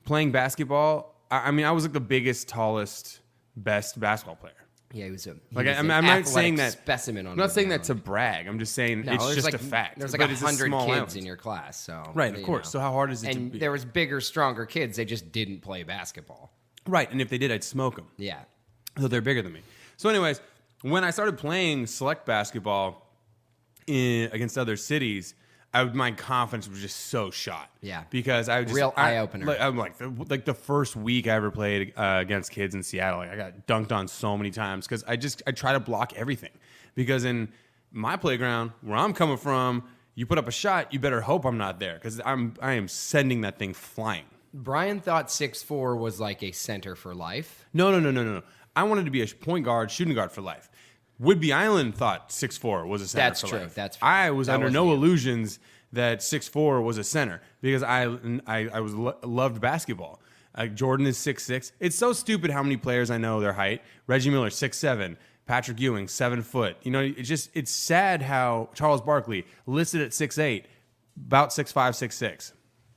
playing basketball. I mean, I was like the biggest, tallest, best basketball player. Yeah, he was I'm an not saying that specimen on. I'm not saying that Whidbey to Island. brag. I'm just saying No, it's there's just like, a fact. There's like But it's a 100 small kids island. in your class, so Right, of you course. know. So how hard is it to And be? there was bigger, stronger kids. They just didn't play basketball. Right, and if they did, I'd smoke them. Yeah. So they're bigger than me. So anyways, when I started playing select basketball against other cities, my confidence was just so shot. Yeah. Because I was just Real eye-opener. I'm like the first week I ever played against kids in Seattle, I got dunked on so many times because I try to block everything. Because in my playground, where I'm coming from, you put up a shot, you better hope I'm not there because I am sending that thing flying. Brian thought 6'4" was like a center for life. No. I wanted to be a point guard, shooting guard for life. Whidbey Island thought 6'4" was a center That's for true. life. That's I was that under wasn't no you. illusions that 6'4" was a center because I loved basketball. Jordan is 6'6". It's so stupid how many players I know their height. Reggie Miller 6'7". Patrick Ewing 7 foot. You know, it's sad how Charles Barkley listed at 6'8", about 6'5", 6'6".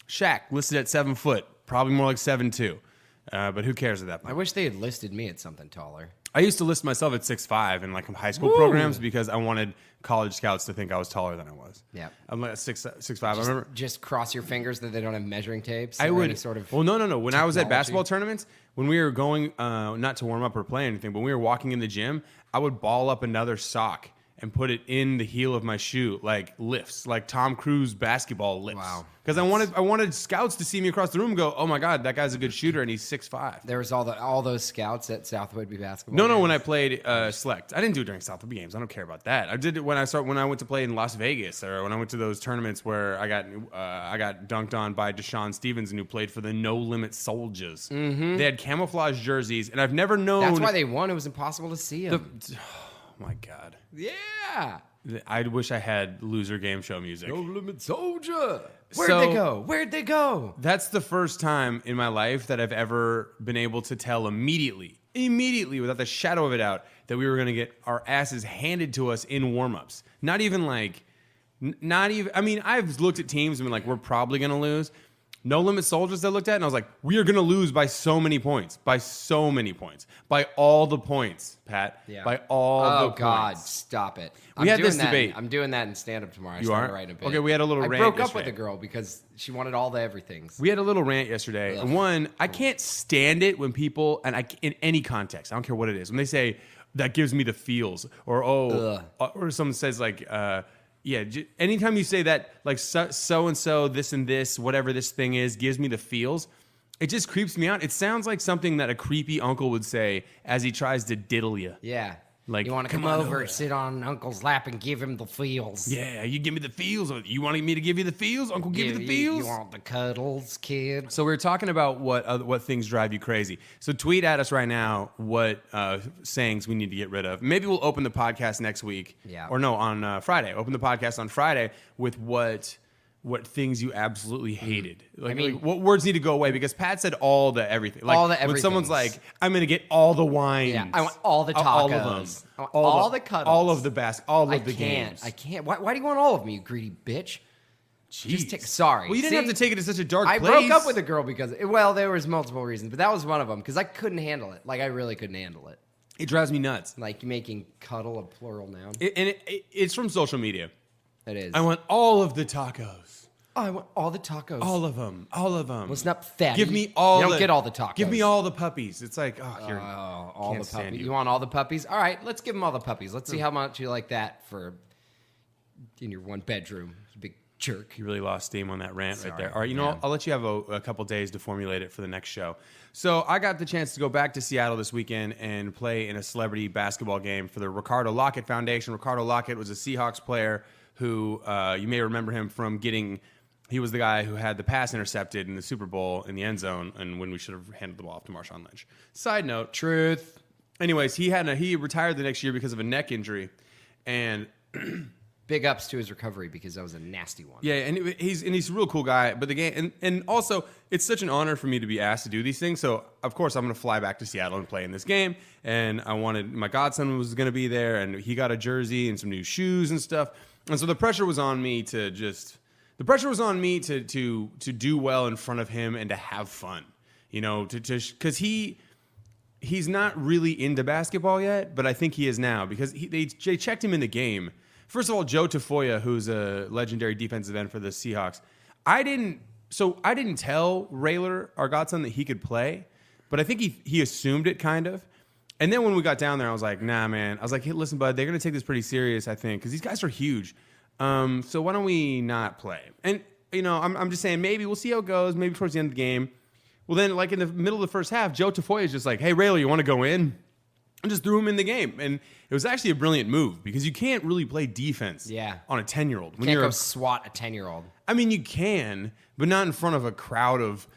Shaq listed at 7 foot, probably more like 7'2". But who cares at that point? I wish they had listed me at something taller. I used to list myself at 6'5" in like high school programs because I wanted college scouts to think I was taller than I was. Yeah. I'm like 6'5". I remember. Just cross your fingers that they don't have measuring tapes. I or would. any sort of Well, no. When I was at technology. basketball tournaments, when we were going, not to warm up or play anything, but when we were walking in the gym, I would ball up another sock and put it in the heel of my shoe, like lifts, like Tom Cruise basketball lifts. Wow. Because I wanted scouts to see me across the room and go, oh my God, that guy's a good shooter and he's 6'5". There was all those scouts at South Whitby basketball. No, games. when I played select, I didn't do it during South Whitby games. I don't care about that. I did it when I went to play in Las Vegas, or when I went to those tournaments where I got dunked on by Deshaun Stevenson, who played for the No Limit Soldiers. Mm-hmm. They had camouflage jerseys, and I've never known. That's why they won. It was impossible to see them. Oh my God. Yeah. I wish I had loser game show music. No limit soldier. Where'd they go? That's the first time in my life that I've ever been able to tell immediately, without the shadow of a doubt, that we were going to get our asses handed to us in warm-ups. Not even, I mean, I've looked at teams and been like, we're probably going to lose. No Limit Soldiers I looked at, and I was like, we are going to lose by so many points. By all the points, Pat. Yeah. By all the points. Oh, God, stop it. We had this debate. I'm doing that in stand-up tomorrow. I You started are? writing a bit. Okay, we had a little I rant broke up yesterday. with a girl because she wanted all the everythings. We had a little rant yesterday. Ugh. One, I can't stand it when people, in any context, I don't care what it is, when they say, that gives me the feels, or or someone says like, anytime you say that, like so-and-so, this and this, whatever this thing is, gives me the feels, it just creeps me out. It sounds like something that a creepy uncle would say as he tries to diddle you. Yeah. Like, you want to come over, sit on Uncle's lap, and give him the feels. Yeah, you give me the feels. You want me to give you the feels? Uncle, give you the feels? You want the cuddles, kid? So we're talking about what things drive you crazy. So tweet at us right now what sayings we need to get rid of. Maybe we'll open the podcast next week. Yeah. Or no, on Friday. Open the podcast on Friday with what things you absolutely hated. Like what words need to go away? Because Pat said all the everything. Like all the when someone's everythings. like, I'm gonna get all the wines. Yeah, I want all the tacos. All of them. I want all the cuddles. All of the all of the can't. games. I can't. Why do you want all of them, you greedy bitch? Jeez. Sorry. Well, you didn't have to take it to such a dark I place. broke up with a girl because, there was multiple reasons, but that was one of them because I couldn't handle it. Like, I really couldn't handle it. It drives me nuts. Like, making cuddle a plural noun. It's from social media. It is. I want all of the tacos. Oh, I want all the tacos. All of them. All of them. Listen up, fatty. Give me all. You don't get all the tacos. Give me all the puppies. It's like, all can't the stand puppies. you. You want all the puppies? All right, let's give them all the puppies. Let's see how much you like that for in your one bedroom. You big jerk. You really lost steam on that rant right Sorry. there. All right, Yeah. I'll let you have a couple days to formulate it for the next show. So I got the chance to go back to Seattle this weekend and play in a celebrity basketball game for the Ricardo Lockett Foundation. Ricardo Lockett was a Seahawks player who you may remember him from getting. He was the guy who had the pass intercepted in the Super Bowl in the end zone, and when we should have handed the ball off to Marshawn Lynch. Side note, Truth. anyways, he retired the next year because of a neck injury, and Big ups to his recovery because that was a nasty one. yeah, and he's a real cool guy. But the game, and also it's such an honor for me to be asked to do these things. So of course I'm going to fly back to Seattle and play in this game. And I wanted my godson was going to be there, and he got a jersey and some new shoes and stuff. And so the pressure was on me to do well in front of him and to have fun, because he's not really into basketball yet, but I think he is now because they checked him in the game. First of all, Joe Tafoya, who's a legendary defensive end for the Seahawks, I didn't tell Rayler, our godson, that he could play, but I think he assumed it kind of. And then when we got down there, I was like, nah, man. I was like, hey, listen, bud, they're going to take this pretty serious, I think, because these guys are huge. So why don't we not play? And, I'm just saying, maybe we'll see how it goes, maybe towards the end of the game. Well, then, like in the middle of the first half, Joe Tafoya is just like, hey, Rayler, you want to go in? And just threw him in the game. And it was actually a brilliant move because you can't really play defense on a 10-year-old. Can't go swat a 10-year-old. I mean, you can, but not in front of a crowd of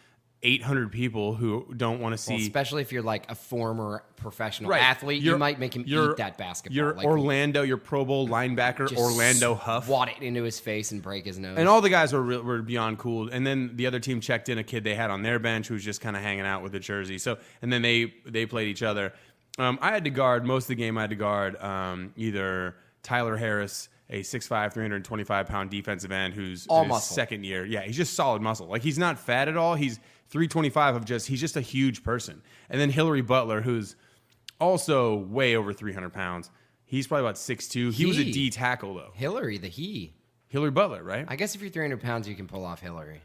800 people who don't want to see. Well, especially if you're like a former professional athlete, you might make him eat that basketball. You're like, Orlando, your Pro Bowl linebacker, just Orlando Huff. Swat it into his face and break his nose. And all the guys were beyond cool. And then the other team checked in a kid they had on their bench who was just kind of hanging out with the jersey. So, and then they played each other. I had to guard most of the game. I had to guard either Tyler Harris, a 6'5", 325-pound defensive end who's All in his muscle. second year. Yeah, he's just solid muscle. Like, he's not fat at all. He's 325 of just, he's just a huge person. And then Hillary Butler, who's also way over 300 pounds. He's probably about 6'2". He was a D tackle, though. Hillary, the he. Hillary Butler, right? I guess if you're 300 pounds, you can pull off Hillary.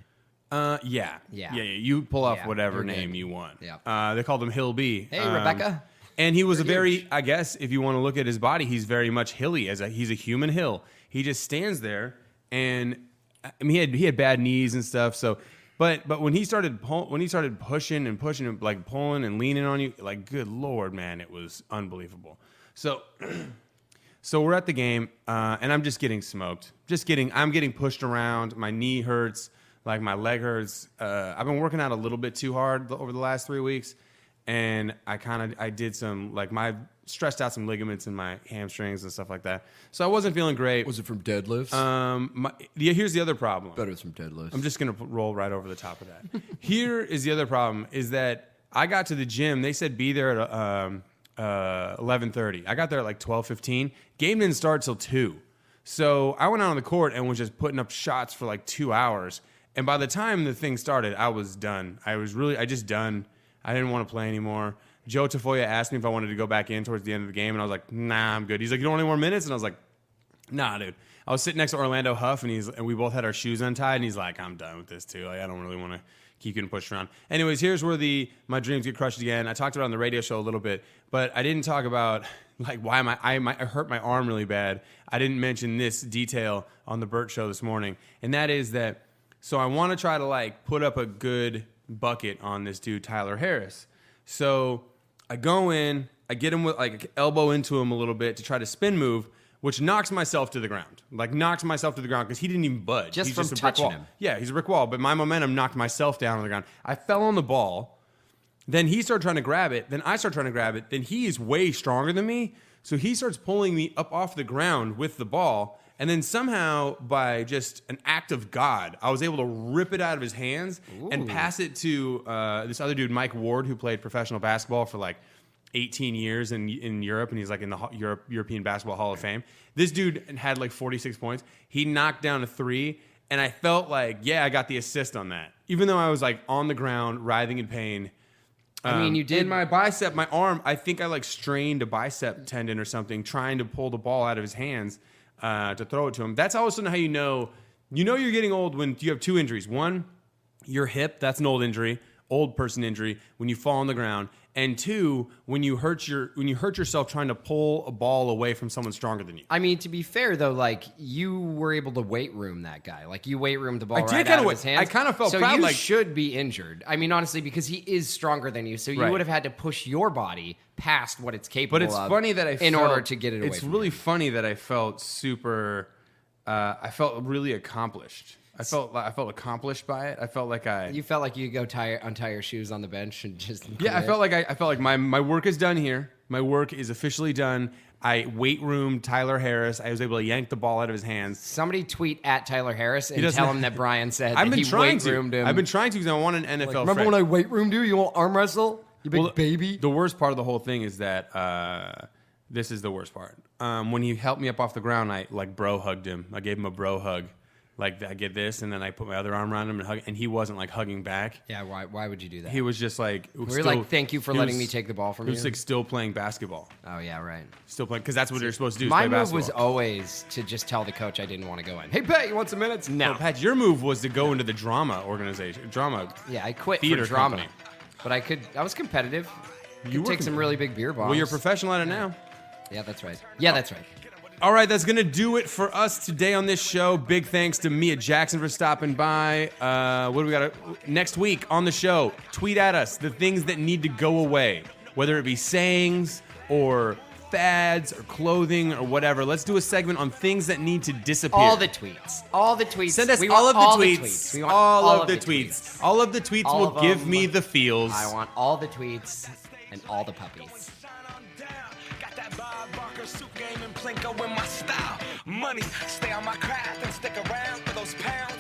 Yeah. You pull off whatever name you want. Yeah. They called him Hill B. Hey, Rebecca. And he was a very, I guess, if you want to look at his body, he's very much hilly. He's a human hill. He just stands there, and I mean, he had bad knees and stuff. So, but when he started pushing and like pulling and leaning on you, like, good Lord, man, it was unbelievable. So we're at the game, and I'm just getting smoked. I'm getting pushed around. My knee hurts. Like, my leg hurts. I've been working out a little bit too hard over the last 3 weeks. And I did some, like, stressed out some ligaments in my hamstrings and stuff like that. So I wasn't feeling great. Was it from deadlifts? Here's the other problem. Bet it's from deadlifts. I'm just going to roll right over the top of that. Here is the other problem, is that I got to the gym. They said be there at 11:30. I got there at like 12:15. Game didn't start till 2. So I went out on the court and was just putting up shots for like 2 hours. And by the time the thing started, I was done. I just done. I didn't want to play anymore. Joe Tafoya asked me if I wanted to go back in towards the end of the game, and I was like, nah, I'm good. He's like, you don't want any more minutes? And I was like, nah, dude. I was sitting next to Orlando Huff, and we both had our shoes untied, and he's like, I'm done with this too. Like, I don't really want to keep getting pushed around. Anyways, here's where my dreams get crushed again. I talked about it on the radio show a little bit, but I didn't talk about like why I hurt my arm really bad. I didn't mention this detail on the Burt show this morning, and that is that, so I want to try to like put up a good bucket on this dude Tyler Harris. So I go in, I get him with like elbow into him a little bit to try to spin move, which knocks myself to the ground. Like, knocks myself to the ground because he didn't even budge. Just he's from just a brick touching wall. him. Yeah, he's a brick wall, but my momentum knocked myself down on the ground. I fell on the ball. Then he started trying to grab it. Then I started trying to grab it. Then he is way stronger than me. So he starts pulling me up off the ground with the ball. And then somehow, by just an act of God, I was able to rip it out of his hands and pass it to this other dude, Mike Ward, who played professional basketball for like 18 years in Europe, and he's like in the European Basketball Hall of Fame. This dude had like 46 points. He knocked down a 3, and I felt like, yeah, I got the assist on that. Even though I was like on the ground, writhing in pain. I mean, you did. In my bicep, my arm, I think I like strained a bicep tendon or something trying to pull the ball out of his hands to throw it to him. That's also how you know you're getting old when you have 2 injuries. One, your hip, that's an old person injury when you fall on the ground. And 2, when you hurt yourself trying to pull a ball away from someone stronger than you. I mean, to be fair though, like, you were able to weight room that guy. Like, you weight roomed the ball I did right kinda out of his hands. I kind of felt so proud. you Like, should be injured. I mean, honestly, because he is stronger than you, so you Right. would have had to push your body past what it's capable but it's of. funny that in order to get it away. It's from really you. funny that I felt super. I felt really accomplished. I felt accomplished by it. I felt like You felt like you could go untie your shoes on the bench and just. Yeah, I quit. felt like my work is done here. My work is officially done. I weight roomed Tyler Harris. I was able to yank the ball out of his hands. Somebody tweet at Tyler Harris and doesn't- tell him that Brian said I've that been he trying weight roomed to. him. I've been trying to because I want an NFL. Remember friend. when I weight roomed you? You want arm wrestle? You big baby? The worst part of the whole thing is that this is the worst part. When he helped me up off the ground, I like bro hugged him. I gave him a bro hug. Like, I get this, and then I put my other arm around him and hug, and he wasn't like hugging back. Yeah, why would you do that? He was just like, We're like, thank you for he letting was- me take the ball from He you. was like still playing basketball. Oh yeah, right. Still playing because that's what you're supposed to do. Is My play move basketball. was always to just tell the coach I didn't want to go in. Hey, Pat, you want some minutes? No. No, Pat, your move was to go into the drama organization, drama. Yeah, I quit Theater for drama. company. But I was competitive. You You were take some really big beer bombs. Well, you're a professional at it now. Yeah, that's right. Yeah, that's right. All right, that's going to do it for us today on this show. Big thanks to Mia Jackson for stopping by. What do we got next week on the show? Tweet at us the things that need to go away, whether it be sayings or fads or clothing or whatever. Let's do a segment on things that need to disappear. All the tweets. All the tweets. Send us We all want of the tweets. We want All of the tweets. All of the tweets All will of give them. me the feels. I want all the tweets and all the puppies. Got that Bob Barker suit game and Plinko in my style. Money, stay on my craft and stick around for those pounds.